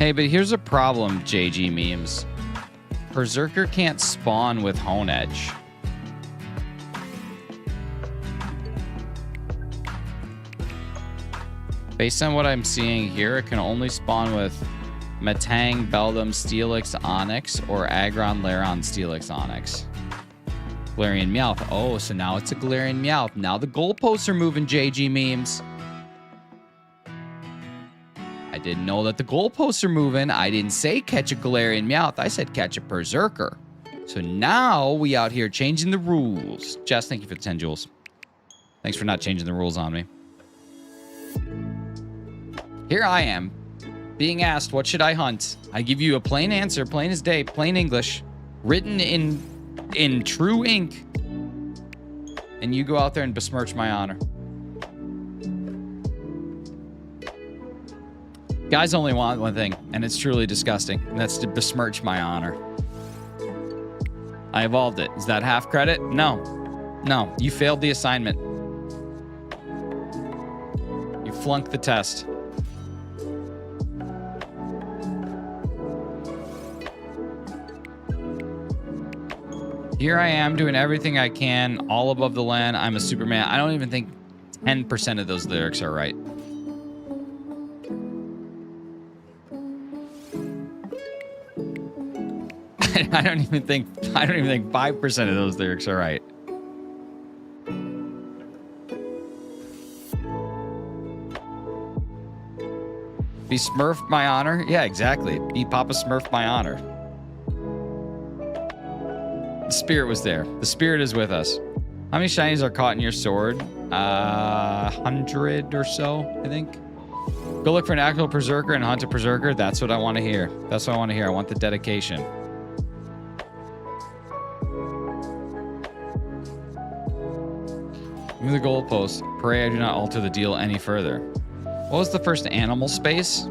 Hey, but here's a problem, JG Memes. Berserker can't spawn with Honedge. Based on what I'm seeing here, it can only spawn with Metang, Beldum, Steelix, Onyx, or Aggron, Lairon, Steelix, Onyx. Galarian Meowth. Oh, so now it's a Galarian Meowth. Now the goalposts are moving, JG Memes. I didn't know that the goalposts are moving. I didn't say catch a Galarian Meowth. I said catch a Berserker. So now we out here changing the rules. Jess, thank you for the 10 jewels. Thanks for not changing the rules on me. Here I am, being asked, what should I hunt? I give you a plain answer, plain as day, plain English, written in true ink, and you go out there and besmirch my honor. Guys only want one thing, and it's truly disgusting, and that's to besmirch my honor. I evolved it. Is that half credit? No. No, you failed the assignment. You flunked the test. Here I am doing everything I can, all above the land. I'm a Superman. I don't even think 10% of those lyrics are right. I don't even think 5% of those lyrics are right. Be Smurf my honor? Yeah, exactly. Be Papa Smurf my honor. The spirit was there. The spirit is with us. How many shinies are caught in your sword? 100 or so, I think. Go look for an actual berserker and hunt a berserker. That's what I want to hear. That's what I want to hear. I want the dedication. Move the goalpost. Pray I do not alter the deal any further. What was the first animal space?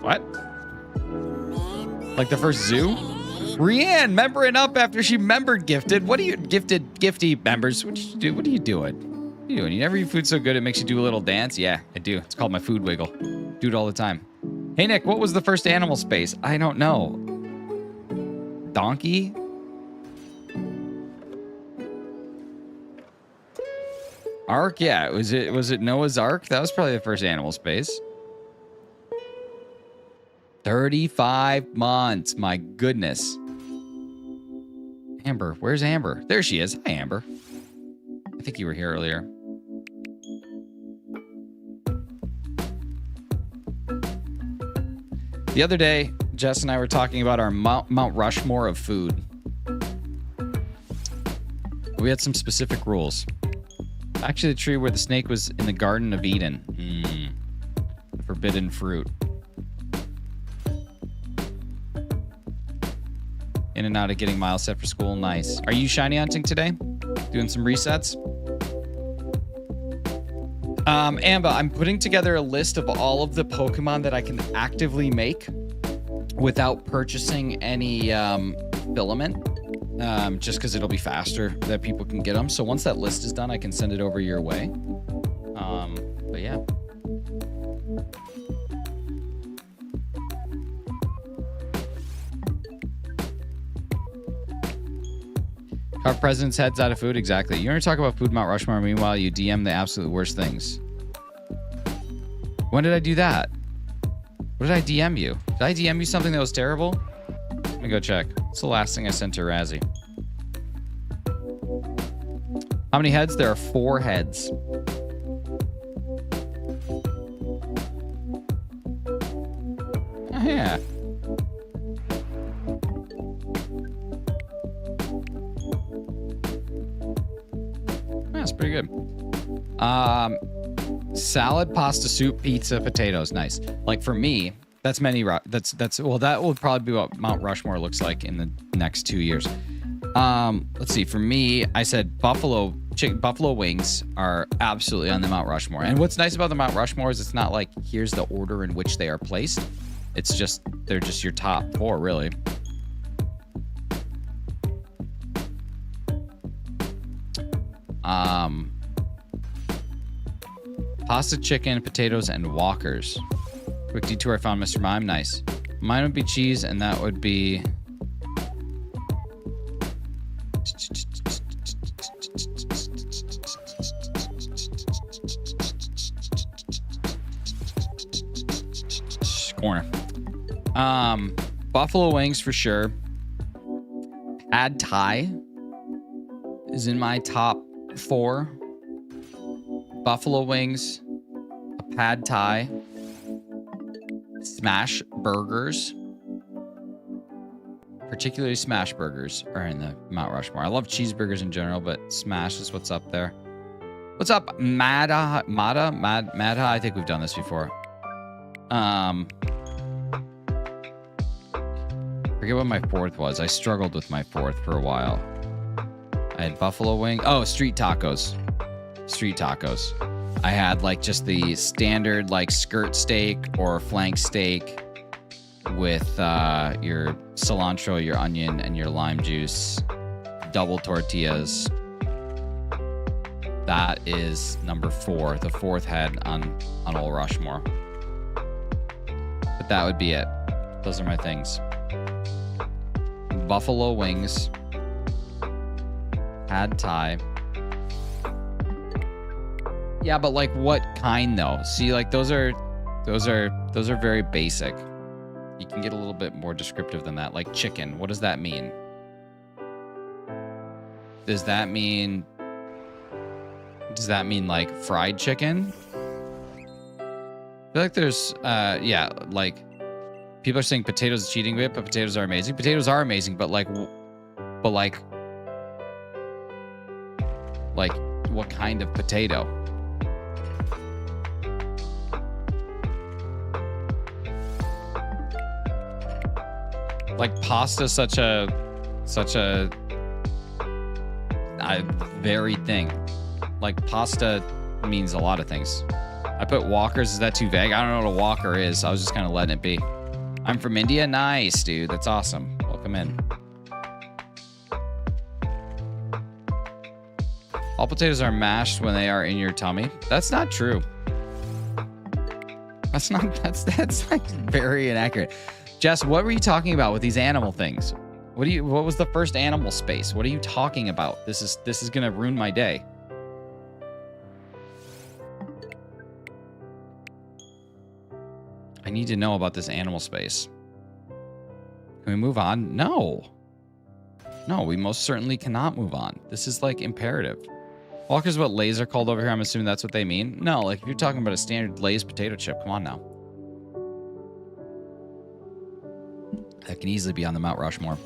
What? Like the first zoo? Rianne, membering up after she membered gifted. What are you gifty members? What did you do? What are you doing? What are you doing? You never eat food so good it makes you do a little dance? Yeah, I do. It's called my food wiggle. Do it all the time. Hey Nick, what was the first animal space? I don't know. Donkey? Ark? Yeah, was it Noah's Ark? That was probably the first animal space. 35 months. My goodness. Amber, where's Amber? There she is. Hi, Amber. I think you were here earlier. The other day, Jess and I were talking about our Mount Rushmore of food. We had some specific rules. Actually, the tree where the snake was in the Garden of Eden. The forbidden fruit. In and out of getting miles set for school. Nice. Are you shiny hunting today? Doing some resets? Amba, I'm putting together a list of all of the Pokemon that I can actively make without purchasing any filament. Just because it'll be faster that people can get them. So once that list is done, I can send it over your way. But yeah. Carve president's heads out of food. Exactly. You want to talk about food Mount Rushmore. Meanwhile, you DM the absolute worst things. When did I do that? What did I DM you? Did I DM you something that was terrible? Let me go check. It's the last thing I sent to Razzie. How many heads? There are 4 heads. Oh, yeah. That's pretty good. Salad, pasta, soup, pizza, potatoes. Nice. Like for me, that's well, that will probably be what Mount Rushmore looks like in the next 2 years. Let's see. For me, I said buffalo wings are absolutely on the Mount Rushmore. And what's nice about the Mount Rushmore is it's not like here's the order in which they are placed. It's just they're just your top 4, really. Pasta, chicken, potatoes, and walkers. Quick detour, I found Mr. Mime. Nice. Mine would be cheese, and that would be... corner. Buffalo wings for sure. Pad Thai is in my top 4. Buffalo wings, a Pad Thai, smash burgers. Particularly smash burgers are in the Mount Rushmore. I love cheeseburgers in general, but smash is what's up there. What's up, Mada? I think we've done this before. Forget what my 4th was. I struggled with my 4th for a while. I had buffalo wing. Oh, street tacos. Street tacos. I had like just the standard like skirt steak or flank steak with your cilantro, your onion, and your lime juice. Double tortillas. That is number 4, the 4th head on Old Rushmore. But that would be it. Those are my things. Buffalo wings. Pad Thai. Yeah, but like what kind though? See, like those are very basic. You can get a little bit more descriptive than that. Like chicken. What does that mean? Does that mean like fried chicken? I feel like there's, yeah, like people are saying potatoes is cheating bit, but potatoes are amazing. Potatoes are amazing, but like what kind of potato? Like pasta, such a varied thing. Like pasta means a lot of things. I put walkers. Is that too vague? I don't know what a walker is. I was just kind of letting it be. I'm from India. Nice, dude. That's awesome. Welcome in. All potatoes are mashed when they are in your tummy. That's not true. That's like very inaccurate. Jess, what were you talking about with these animal things? What was the first animal space? What are you talking about? This is gonna ruin my day. I need to know about this animal space. Can we move on? No. No, we most certainly cannot move on. This is like imperative. Walker's what Lay's are called over here. I'm assuming that's what they mean. No, like if you're talking about a standard Lay's potato chip, come on now. That can easily be on the Mount Rushmore.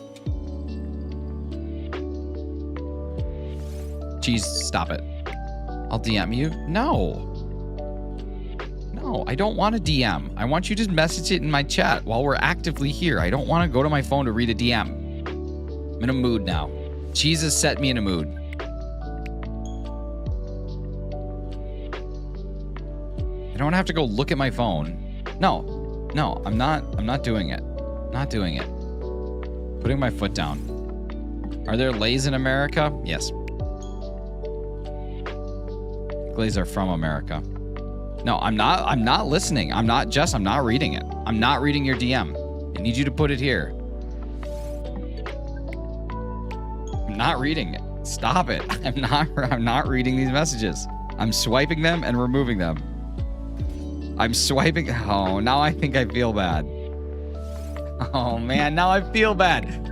Cheese, stop it. I'll DM you. No. No, I don't want a DM. I want you to message it in my chat while we're actively here. I don't want to go to my phone to read a DM. I'm in a mood now. Cheese has set me in a mood. I don't have to go look at my phone. No, I'm not doing it. Not doing it. Putting my foot down. Are there Lays in America? Yes. Lays are from America. No, I'm not listening. I'm not reading it. I'm not reading your DM. I need you to put it here. I'm not reading it. Stop it. I'm not reading these messages. I'm swiping them and removing them. I'm swiping. Oh, now I think I feel bad. Oh man, now I feel bad.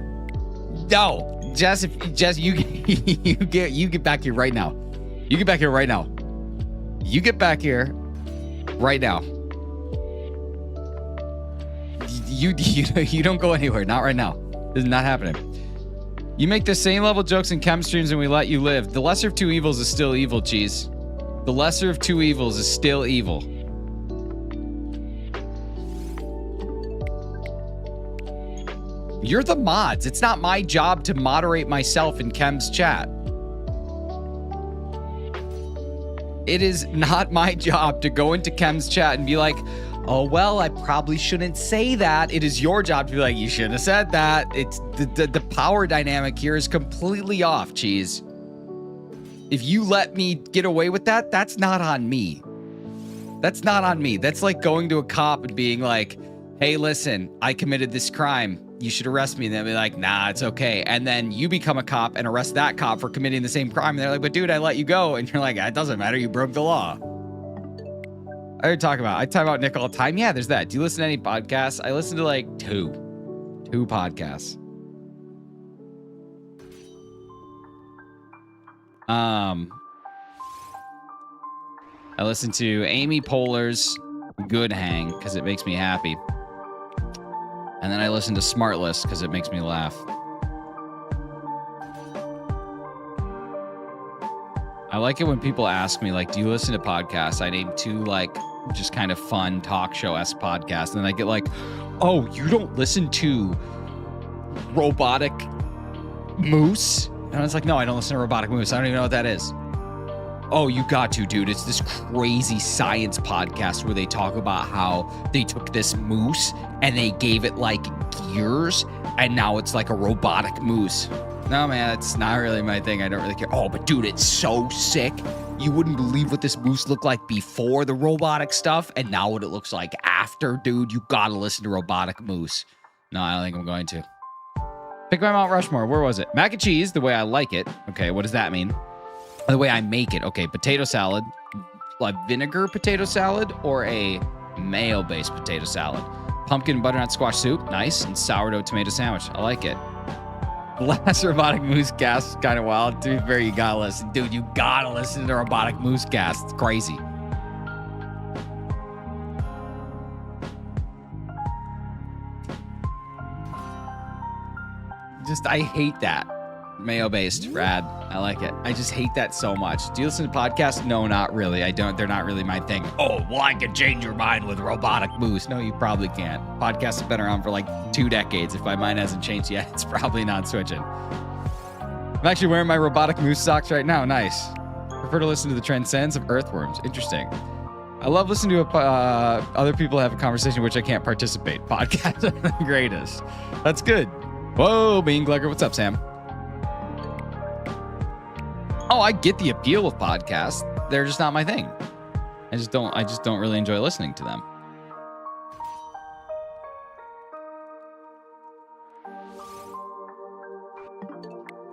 No, Jess, you get back here right now. You get back here right now. You get back here right now. You don't go anywhere. Not right now. This is not happening. You make the same level jokes in chem streams and we let you live. The lesser of two evils is still evil, Cheese. The lesser of two evils is still evil. You're the mods. It's not my job to moderate myself in Chem's chat. It is not my job to go into Chem's chat and be like, oh, well, I probably shouldn't say that. It is your job to be like, you shouldn't have said that. It's the power dynamic here is completely off, Cheese. If you let me get away with that, that's not on me. That's not on me. That's like going to a cop and being like, hey, listen, I committed this crime. You should arrest me. And they'll be like, nah, it's okay. And then you become a cop and arrest that cop for committing the same crime. And they're like, but dude, I let you go. And you're like, it doesn't matter. You broke the law. I talk about Nick all the time. Yeah, there's that. Do you listen to any podcasts? I listen to like two podcasts. I listen to Amy Poehler's Good Hang because it makes me happy. And then I listen to Smartless because it makes me laugh. I like it when people ask me, like, do you listen to podcasts? I name two, like, just kind of fun talk show-esque podcasts. And then I get like, oh, you don't listen to Robotic Moose? And I was like, no, I don't listen to Robotic Moose. I don't even know what that is. Oh, you got to, dude. It's this crazy science podcast where they talk about how they took this moose and they gave it like gears and now it's like a robotic moose. No, man, that's not really my thing. I don't really care. Oh, but dude, it's so sick. You wouldn't believe what this moose looked like before the robotic stuff and now what it looks like after, dude. You gotta listen to Robotic Moose. No, I don't think I'm going to. Pick my Mount Rushmore. Where was it? Mac and cheese, the way I like it. Okay, what does that mean? The way I make it. Okay, potato salad, like vinegar potato salad or a mayo-based potato salad. Pumpkin butternut squash soup. Nice. And sourdough tomato sandwich. I like it. Last robotic moose cast is kind of wild. To be fair, you gotta listen. Dude, you gotta listen to robotic moose cast. It's crazy. I hate that. Mayo-based. Rad. I like it. I just hate that so much. Do you listen to podcasts? No, not really. I don't. They're not really my thing. Oh, well, I can change your mind with robotic moose. No, you probably can't. Podcasts have been around for like 2 decades. If my mind hasn't changed yet, it's probably not switching. I'm actually wearing my robotic moose socks right now. Nice. Prefer to listen to the transcendence of earthworms. Interesting. I love listening to other people have a conversation in which I can't participate. Podcasts are the greatest. That's good. Whoa, Bean Glugger. What's up, Sam? Oh, I get the appeal of podcasts. They're just not my thing. I just don't really enjoy listening to them.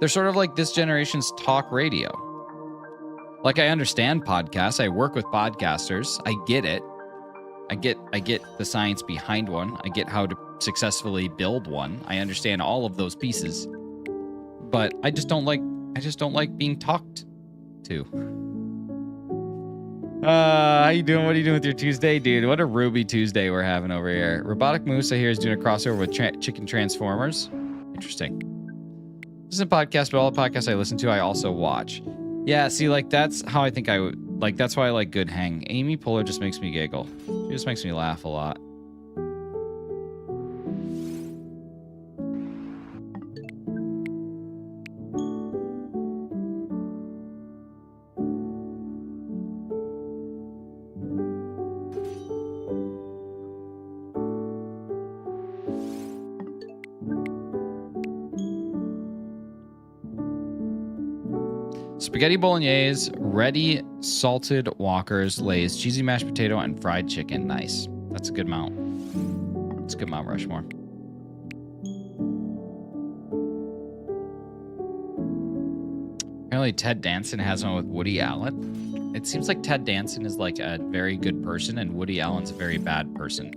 They're sort of like this generation's talk radio. Like, I understand podcasts. I work with podcasters. I get it. I get the science behind one. I get how to successfully build one. I understand all of those pieces. But I just don't like being talked to. How you doing? What are you doing with your Tuesday, dude? What a Ruby Tuesday we're having over here. Robotic Moose, I hear, is doing a crossover with Chicken Transformers. Interesting. This isn't a podcast, but all the podcasts I listen to, I also watch. Yeah, see, like, that's how I think I would... Like, that's why I like Good Hang. Amy Poehler just makes me giggle. She just makes me laugh a lot. Spaghetti bolognese, ready salted Walker's, Lay's, cheesy mashed potato, and fried chicken. Nice. That's a good amount. That's a good amount, Rushmore. Apparently Ted Danson has one with Woody Allen. It seems like Ted Danson is like a very good person and Woody Allen's a very bad person.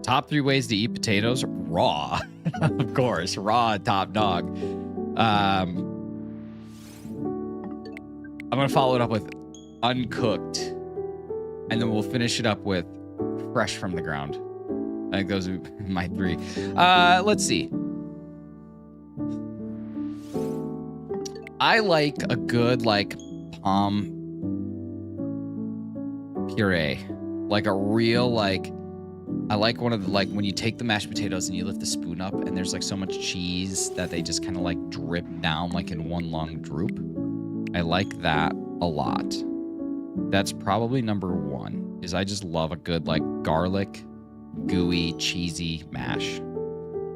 Top 3 ways to eat potatoes. Raw. Of course. Raw, top dog. I'm going to follow it up with uncooked. And then we'll finish it up with fresh from the ground. I think those are my 3. Let's see. I like a good, like, palm puree. Like a real, like... I like one of the, like, when you take the mashed potatoes and you lift the spoon up and there's like so much cheese that they just kind of like drip down like in one long droop. I like that a lot. That's probably number 1, is I just love a good like garlic, gooey, cheesy mash.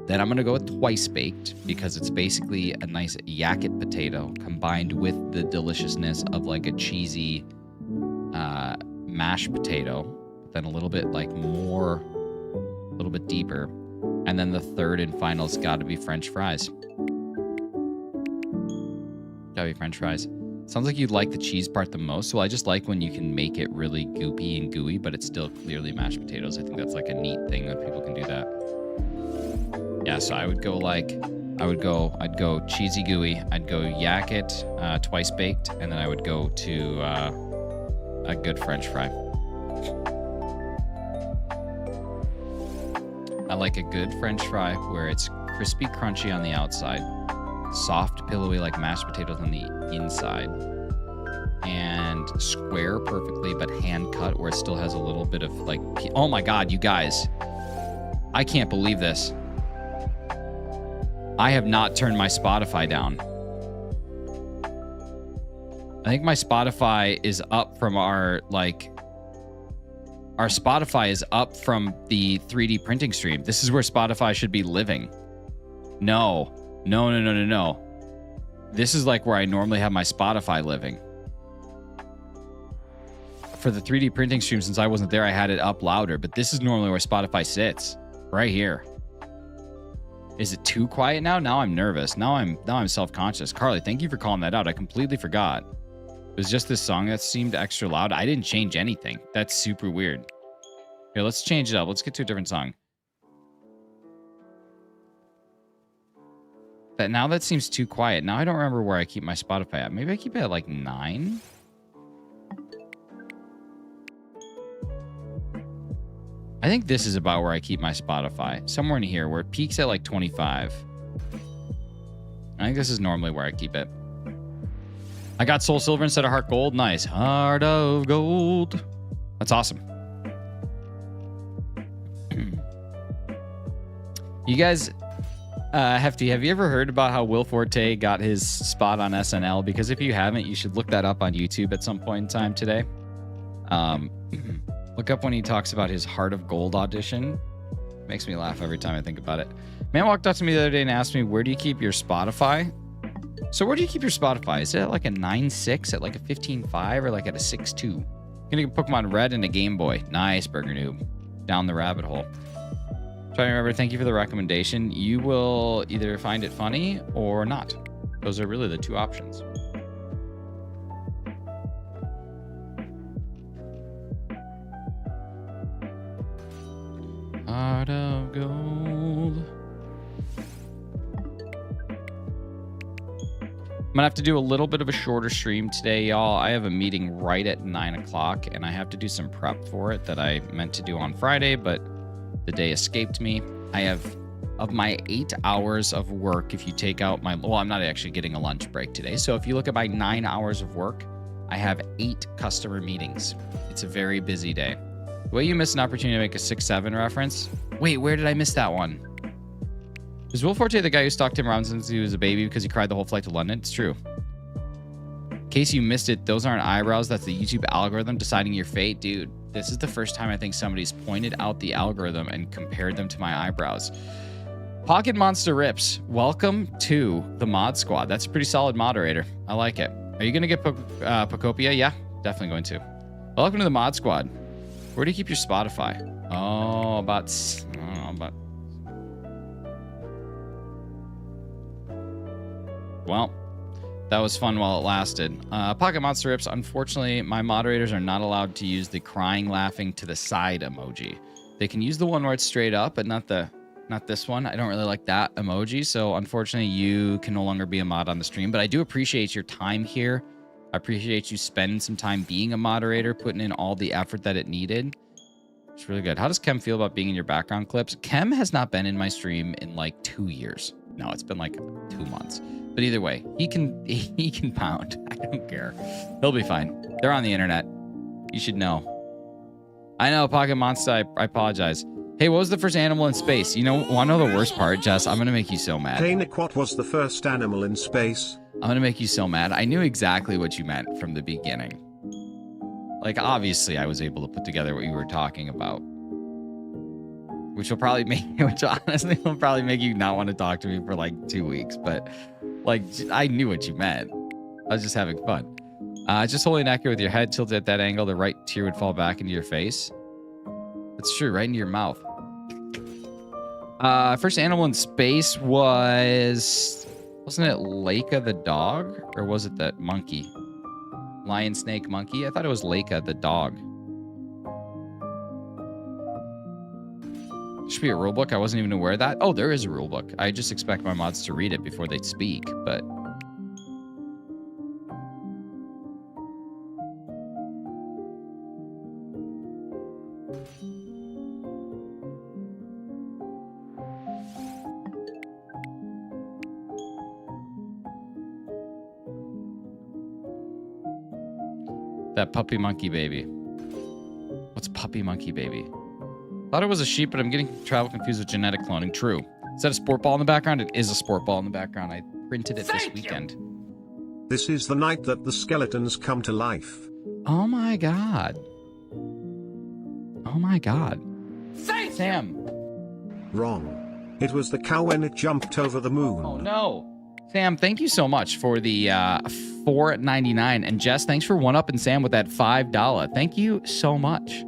Then I'm going to go with twice baked because it's basically a nice yakut potato combined with the deliciousness of like a cheesy mashed potato, but then a little bit like more... a little bit deeper. And then the third and final has got to be French fries. Gotta be French fries. Sounds like you like the cheese part the most. Well, I just like when you can make it really goopy and gooey, but it's still clearly mashed potatoes. I think that's like a neat thing that people can do that. Yeah, so I would go like, I'd go cheesy gooey. I'd go yakut, twice baked, and then I would go to a good French fry. I like a good French fry where it's crispy, crunchy on the outside, soft, pillowy like mashed potatoes on the inside, and square perfectly, but hand cut where it still has a little bit of like... Oh my God, you guys. I can't believe this. I have not turned my Spotify down. I think my Spotify is up from our Spotify is up from the 3D printing stream. This is where Spotify should be living. No. This is like where I normally have my Spotify living. For the 3D printing stream, since I wasn't there, I had it up louder, but this is normally where Spotify sits. Right here. Is it too quiet now? Now I'm nervous. Now I'm self-conscious. Carly, thank you for calling that out. I completely forgot. was just this song that seemed extra loud. I didn't change anything. That's super weird. Here, let's change it up. Let's get to a different song. That seems too quiet. Now I don't remember where I keep my Spotify at. Maybe I keep it at like 9? I think this is about where I keep my Spotify. Somewhere in here where it peaks at like 25. I think this is normally where I keep it. I got Soul Silver instead of Heart Gold. Nice. Heart of Gold. That's awesome. You guys, Hefty, have you ever heard about how Will Forte got his spot on SNL? Because if you haven't, you should look that up on YouTube at some point in time today. Look up when he talks about his Heart of Gold audition. Makes me laugh every time I think about it. Man walked up to me the other day and asked me, where do you keep your Spotify? So where do you keep your Spotify? Is it at like a 9.6, at like a 15.5, or like at a 6.2? Gonna get Pokemon Red and a Game Boy. Nice, Burger Noob. Down the rabbit hole. Try to remember, thank you for the recommendation. You will either find it funny or not. Those are really the two options. Heart of Gold. I'm gonna have to do a little bit of a shorter stream today, y'all. I have a meeting right at 9 o'clock, and I have to do some prep for it that I meant to do on Friday, but the day escaped me. I have, of my 8 hours of work, if you take out my, well, I'm not actually getting a lunch break today. So if you look at my 9 hours of work, I have 8 customer meetings. It's a very busy day. The way you missed an opportunity to make a 6'7" reference. Wait, where did I miss that one? Is Will Forte the guy who stalked Tim Robinson since he was a baby because he cried the whole flight to London? It's true. In case you missed it, those aren't eyebrows. That's the YouTube algorithm deciding your fate. Dude, this is the first time I think somebody's pointed out the algorithm and compared them to my eyebrows. Pocket Monster Rips, welcome to the mod squad. That's a pretty solid moderator. I like it. Are you going to get Pokopia? Yeah, definitely going to. Welcome to the mod squad. Where do you keep your Spotify? Oh, about... Well, that was fun while it lasted. Pocket Monster Rips, unfortunately, my moderators are not allowed to use the crying, laughing to the side emoji. They can use the one where it's straight up, but not this one. I don't really like that emoji, so unfortunately, you can no longer be a mod on the stream. But I do appreciate your time here. I appreciate you spending some time being a moderator, putting in all the effort that it needed. It's really good. How does Kem feel about being in your background clips? Kem has not been in my stream in like 2 years. No, it's been like 2 months. But either way, he can pound. I don't care. He'll be fine. They're on the internet. You should know. I know, Pocket Monster. I apologize. Hey, what was the first animal in space? You know, want to know the worst part, Jess? I'm gonna make you so mad. Hey Nick, what was the first animal in space? I'm gonna make you so mad. I knew exactly what you meant from the beginning. Like, obviously, I was able to put together what you were talking about. Which will probably make, which honestly will probably make you not want to talk to me for like 2 weeks. But like, I knew what you meant. I was just having fun. Just holding an accurate with your head tilted at that angle, the right tear would fall back into your face. That's true, right into your mouth. First animal in space wasn't it Leica the dog? Or was it that monkey? Lion, snake, monkey? I thought it was Leica the dog. Should be a rule book. I wasn't even aware of that. Oh, there is a rule book. I just expect my mods to read it before they speak, but... That puppy monkey baby. What's puppy monkey baby? Thought it was a sheep, but I'm getting travel confused with genetic cloning. True. Is that a sport ball in the background? It is a sport ball in the background. I printed it this weekend. This is the night that the skeletons come to life. Oh my god. Oh my god. Sam. Wrong. It was the cow when it jumped over the moon. Oh no. Sam, thank you so much for the $4.99. And Jess, thanks for one-upping Sam with that $5. Thank you so much.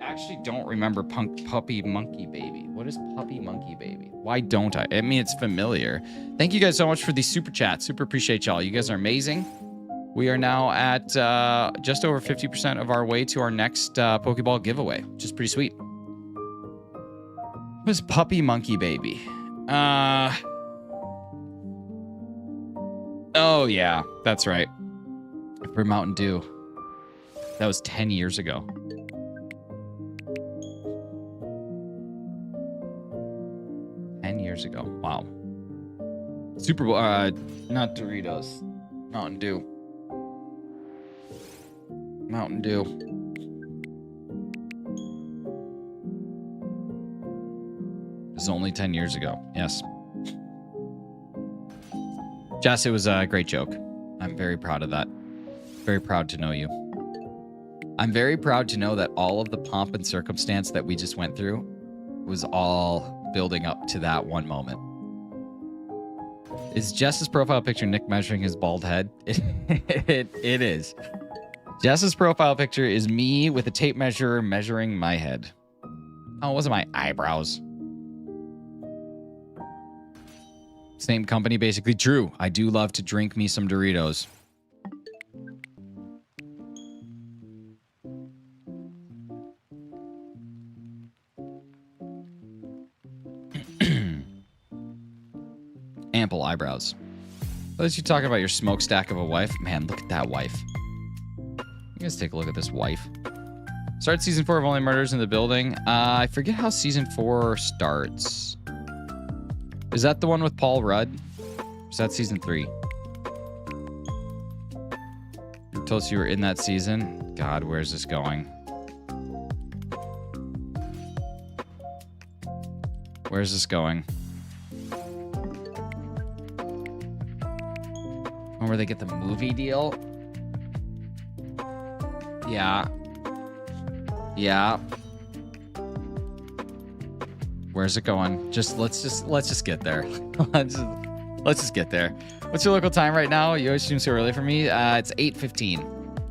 I actually don't remember puppy monkey baby. What is Puppy Monkey Baby? Why don't I? I mean, it's familiar. Thank you guys so much for the super chat. Super appreciate y'all. You guys are amazing. We are now at just over 50% of our way to our next Pokeball giveaway, which is pretty sweet. What is Puppy Monkey Baby? Oh, yeah. That's right. For Mountain Dew. That was 10 years ago. 10 years ago. Wow. Super Bowl. Not Doritos. Mountain Dew. Mountain Dew. It was only 10 years ago. Yes. Jess, it was a great joke. I'm very proud of that. Very proud to know you. I'm very proud to know that all of the pomp and circumstance that we just went through was all building up to that one moment. Is Jess's profile picture Nick measuring his bald head? It is. Jess's profile picture is me with a tape measure measuring my head. Oh, it wasn't my eyebrows. Same company, basically. True. I do love to drink me some Doritos. Ample eyebrows. What you talking about your smokestack of a wife? Man, look at that wife. You guys take a look at this wife. Start season 4 of Only Murders in the Building. I forget how season 4 starts. Is that the one with Paul Rudd? Is that season 3? You told us you were in that season. God, where's this going? Where's this going? Or where they get the movie deal? Yeah. Yeah. Where's it going? Let's just get there. let's just get there. What's your local time right now? You always seem so early for me. It's 8:15.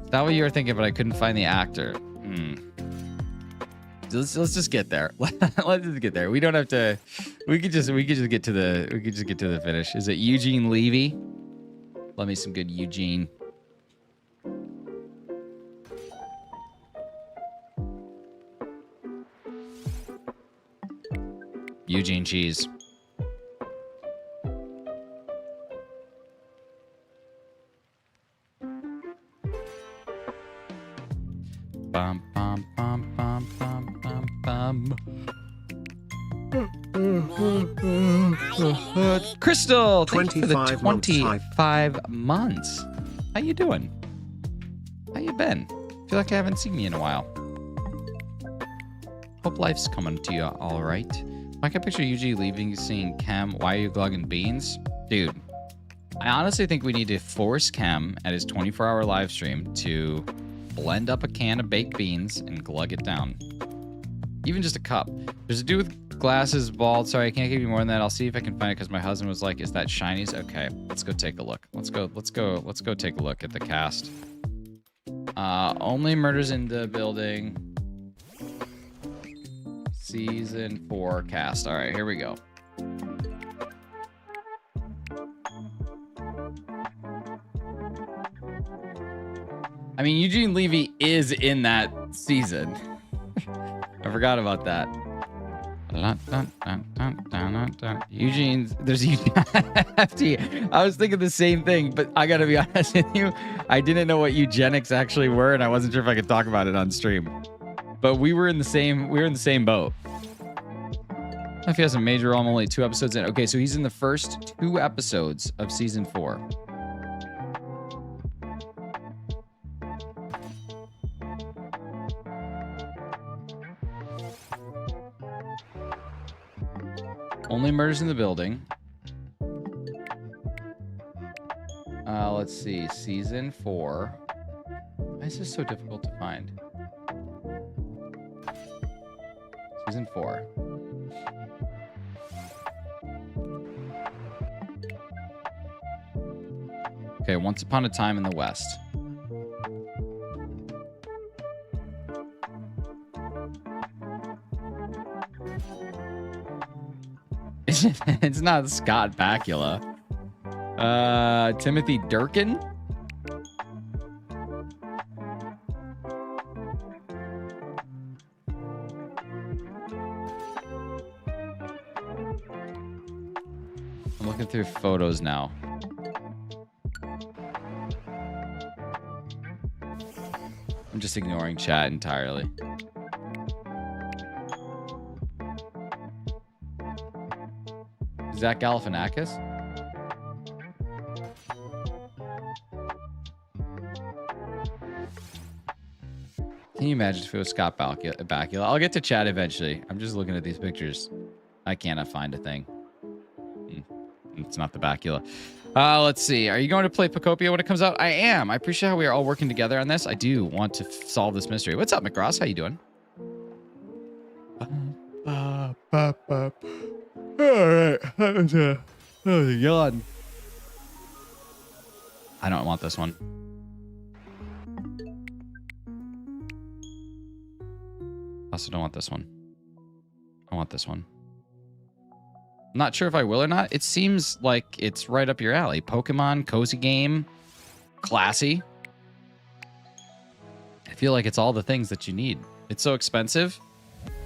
Is that what you were thinking? But I couldn't find the actor. Let's just get there. Let's just get there. We don't have to. We could just get to the finish. Is it Eugene Levy? Love me some good Eugene. Eugene cheese. Bum bum bum bum bum bum bum. Crystal, thank you for the 25 months. How you doing? How you been? Feel like I haven't seen you in a while. Hope life's coming to you all right. I can picture Yuji leaving, seeing Cam. Why are you glugging beans? Dude, I honestly think we need to force Cam at his 24-hour live stream to blend up a can of baked beans and glug it down. Even just a cup. There's a dude with glasses, bald. Sorry, I can't give you more than that. I'll see if I can find it because my husband was like, is that Shinies? Okay, let's go take a look. Let's go take a look at the cast. Only Murders in the Building. Season 4 cast. All right, here we go. I mean, Eugene Levy is in that season. I forgot about that. Eugene's, there's Eugene. I was thinking the same thing, but I gotta be honest with you. I didn't know what eugenics actually were, and I wasn't sure if I could talk about it on stream. But we were in the same boat. If he has a major role, I'm only 2 episodes in. Okay, so he's in the first 2 episodes of season 4. Only Murders in the Building. Let's see, season 4. Why is this so difficult to find? Season 4. Okay, Once Upon a Time in the West. It's not Scott Bakula. Timothy Durkin. I'm looking through photos now. I'm just ignoring chat entirely. Zach Galifianakis? Can you imagine if it was Scott Bakula? I'll get to chat eventually. I'm just looking at these pictures. I cannot find a thing. It's not the Bakula. Let's see. Are you going to play Popia when it comes out? I am. I appreciate how we are all working together on this. I do want to solve this mystery. What's up, McRoss? How you doing? All right. That was a yawn. I don't want this one. Also don't want this one. I want this one. I'm not sure if I will or not. It seems like it's right up your alley. Pokemon, cozy game, classy. I feel like it's all the things that you need. It's so expensive.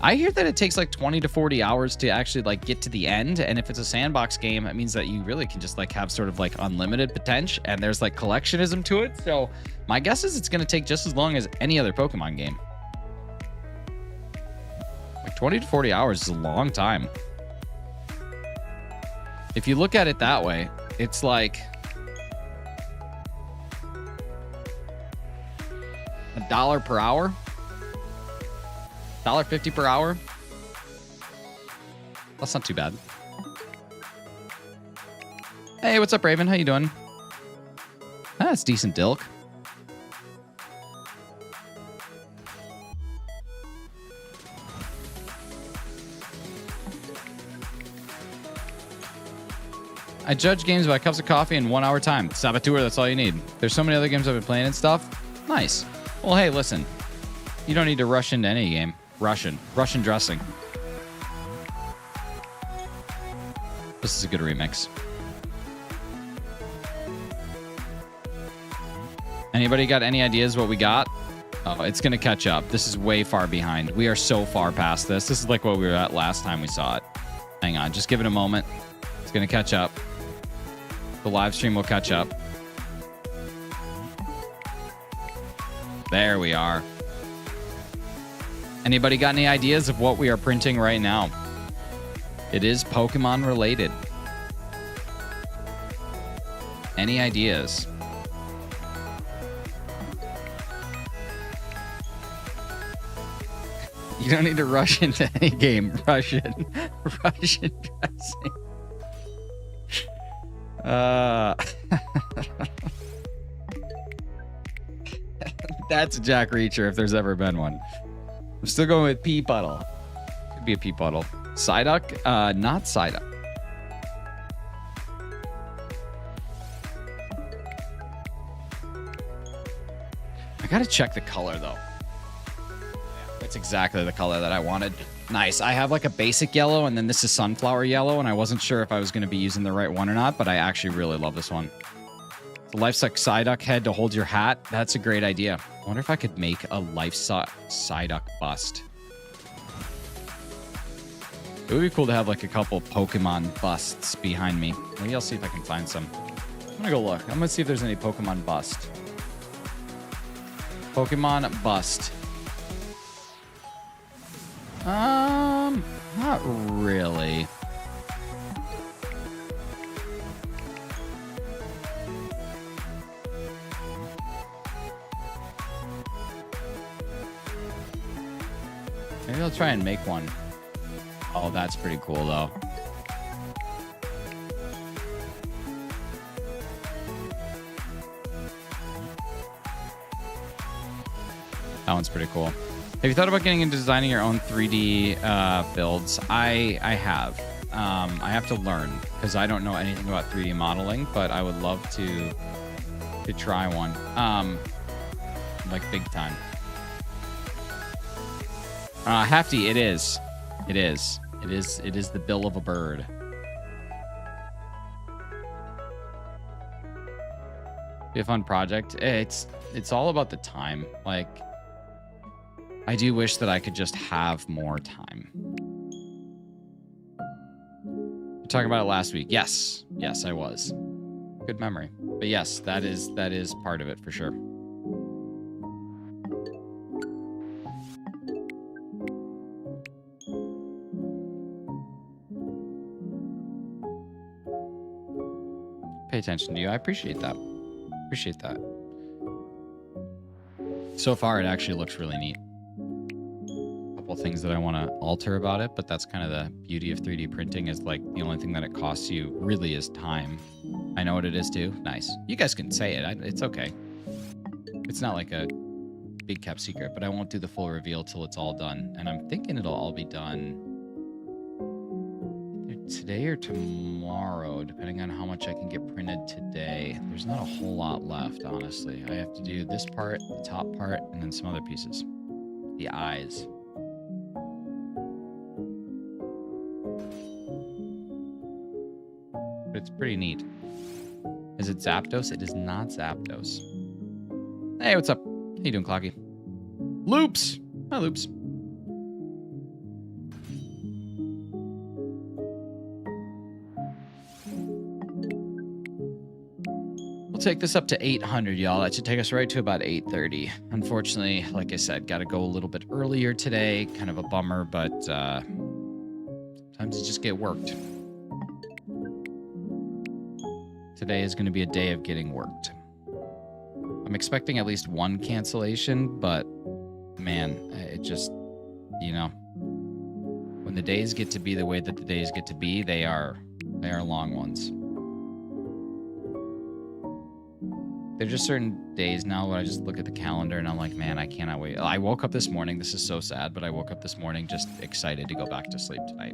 I hear that it takes like 20 to 40 hours to actually like get to the end. And if it's a sandbox game, it means that you really can just like have sort of like unlimited potential and there's like collectionism to it. So my guess is it's going to take just as long as any other Pokemon game. Like 20 to 40 hours is a long time. If you look at it that way, it's like $1 per hour, $1.50 per hour. That's not too bad. Hey, what's up, Raven? How you doing? That's decent, Dilk. I judge games by cups of coffee in 1 hour time. Saboteur, that's all you need. There's so many other games I've been playing and stuff. Nice. Well, hey, listen. You don't need to rush into any game. Russian dressing. This is a good remix. Anybody got any ideas what we got? Oh, it's going to catch up. This is way far behind. We are so far past this. This is like what we were at last time we saw it. Hang on. Just give it a moment. It's going to catch up. The live stream will catch up. There we are. Anybody got any ideas of what we are printing right now? It is Pokemon related. Any ideas? You don't need to rush into any game. Russian dressing. That's a Jack Reacher if there's ever been one. I'm still going with pea puddle. Could be a pea puddle. Psyduck? Not Psyduck. I gotta check the color though. That's exactly the color that I wanted. Nice. I have like a basic yellow and then this is sunflower yellow and I wasn't sure if I was going to be using the right one or not, but I actually really love this one. The life-size Psyduck head to hold your hat. That's a great idea. I wonder if I could make a life-size Psyduck bust. It would be cool to have like a couple Pokemon busts behind me. Maybe I'll see if I can find some. I'm going to go look. I'm going to see if there's any Pokemon bust. Pokemon bust. Not really. Maybe I'll try and make one. Oh, that's pretty cool though. That one's pretty cool. Have you thought about getting into designing your own 3D builds? I have. I have to learn because I don't know anything about 3D modeling, but I would love to try one. Like big time. Hefty, it is. It is the bill of a bird. Be a fun project. It's all about the time. Like, I do wish that I could just have more time. You're talking about it last week. Yes, I was. Good memory. But yes, that is part of it for sure. Pay attention to you. I appreciate that. Appreciate that. So far, it actually looks really neat. A couple things that I want to alter about it, but that's kind of the beauty of 3D printing is like the only thing that it costs you really is time. I know what it is too. Nice. You guys can say it. It's okay. It's not like a big kept secret, but I won't do the full reveal till it's all done. And I'm thinking it'll all be done today or tomorrow, depending on how much I can get printed today. There's not a whole lot left, honestly. I have to do this part, the top part, and then some other pieces. The eyes. But it's pretty neat. Is it Zapdos? It is not Zapdos. Hey, what's up? How you doing, Clocky? Loops! Hi, Loops. Take this up to 800, y'all. That should take us right to about 8:30. Unfortunately, like I said, got to go a little bit earlier today. Kind of a bummer, but sometimes you just get worked. Today is going to be a day of getting worked. I'm expecting at least one cancellation, but man, it just, you know, when the days get to be the way that the days get to be, they are long ones. There's just certain days now where I just look at the calendar and I'm like, man, I cannot wait. I woke up this morning. This is so sad, but I woke up this morning just excited to go back to sleep tonight,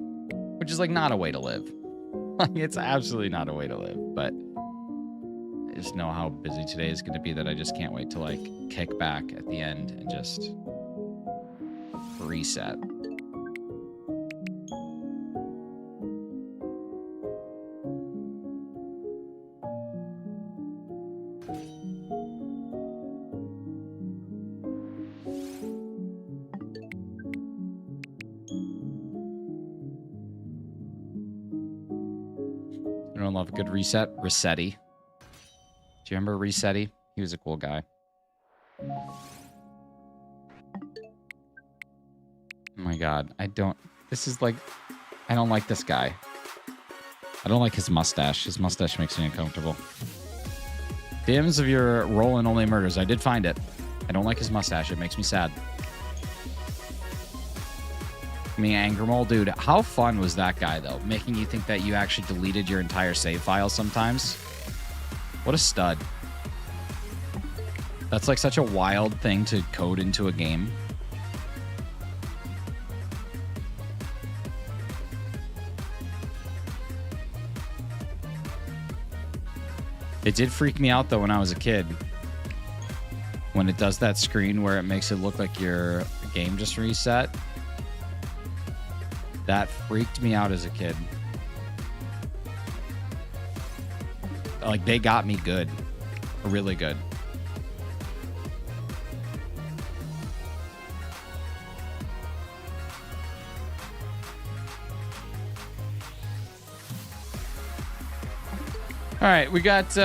which is like not a way to live. Like, it's absolutely not a way to live, but I just know how busy today is going to be that I just can't wait to like kick back at the end and just reset. Love a good reset. Resetti. Do you remember Resetti? He was a cool guy. Oh my god. I don't like this guy. I don't like his mustache. His mustache makes me uncomfortable. DMs of your role in Only Murders. I did find it. I don't like his mustache. It makes me sad. Me, Anger Mole, dude, how fun was that guy though? Making you think that you actually deleted your entire save file sometimes. What a stud. That's like such a wild thing to code into a game. It did freak me out though when I was a kid. When it does that screen where it makes it look like your game just reset. That freaked me out as a kid. Like, they got me good. Really good. All right, we got,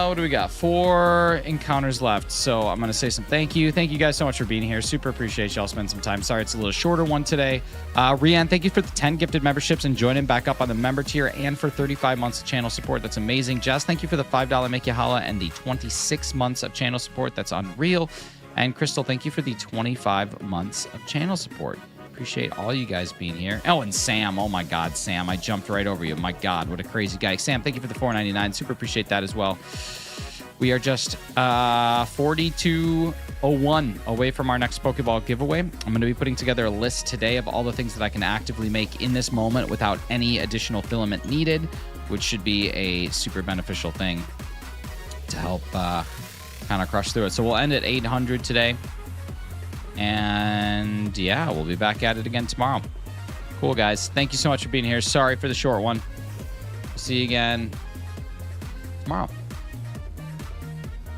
what do we got? 4 encounters left. So I'm going to say some thank you. Thank you guys so much for being here. Super appreciate y'all spending some time. Sorry, it's a little shorter one today. Rian, thank you for the 10 gifted memberships and joining back up on the member tier and for 35 months of channel support. That's amazing. Jess, thank you for the $5 Make You Holla and the 26 months of channel support. That's unreal. And Crystal, thank you for the 25 months of channel support. Appreciate all you guys being here. Oh, and Sam. Oh my God, Sam. I jumped right over you. My God, what a crazy guy. Sam, thank you for the $4.99. Super appreciate that as well. We are just 4201 away from our next Pokeball giveaway. I'm going to be putting together a list today of all the things that I can actively make in this moment without any additional filament needed, which should be a super beneficial thing to help kind of crush through it. So we'll end at 800 today. And yeah, we'll be back at it again tomorrow. Cool, guys. Thank you so much for being here. Sorry for the short one. See you again tomorrow.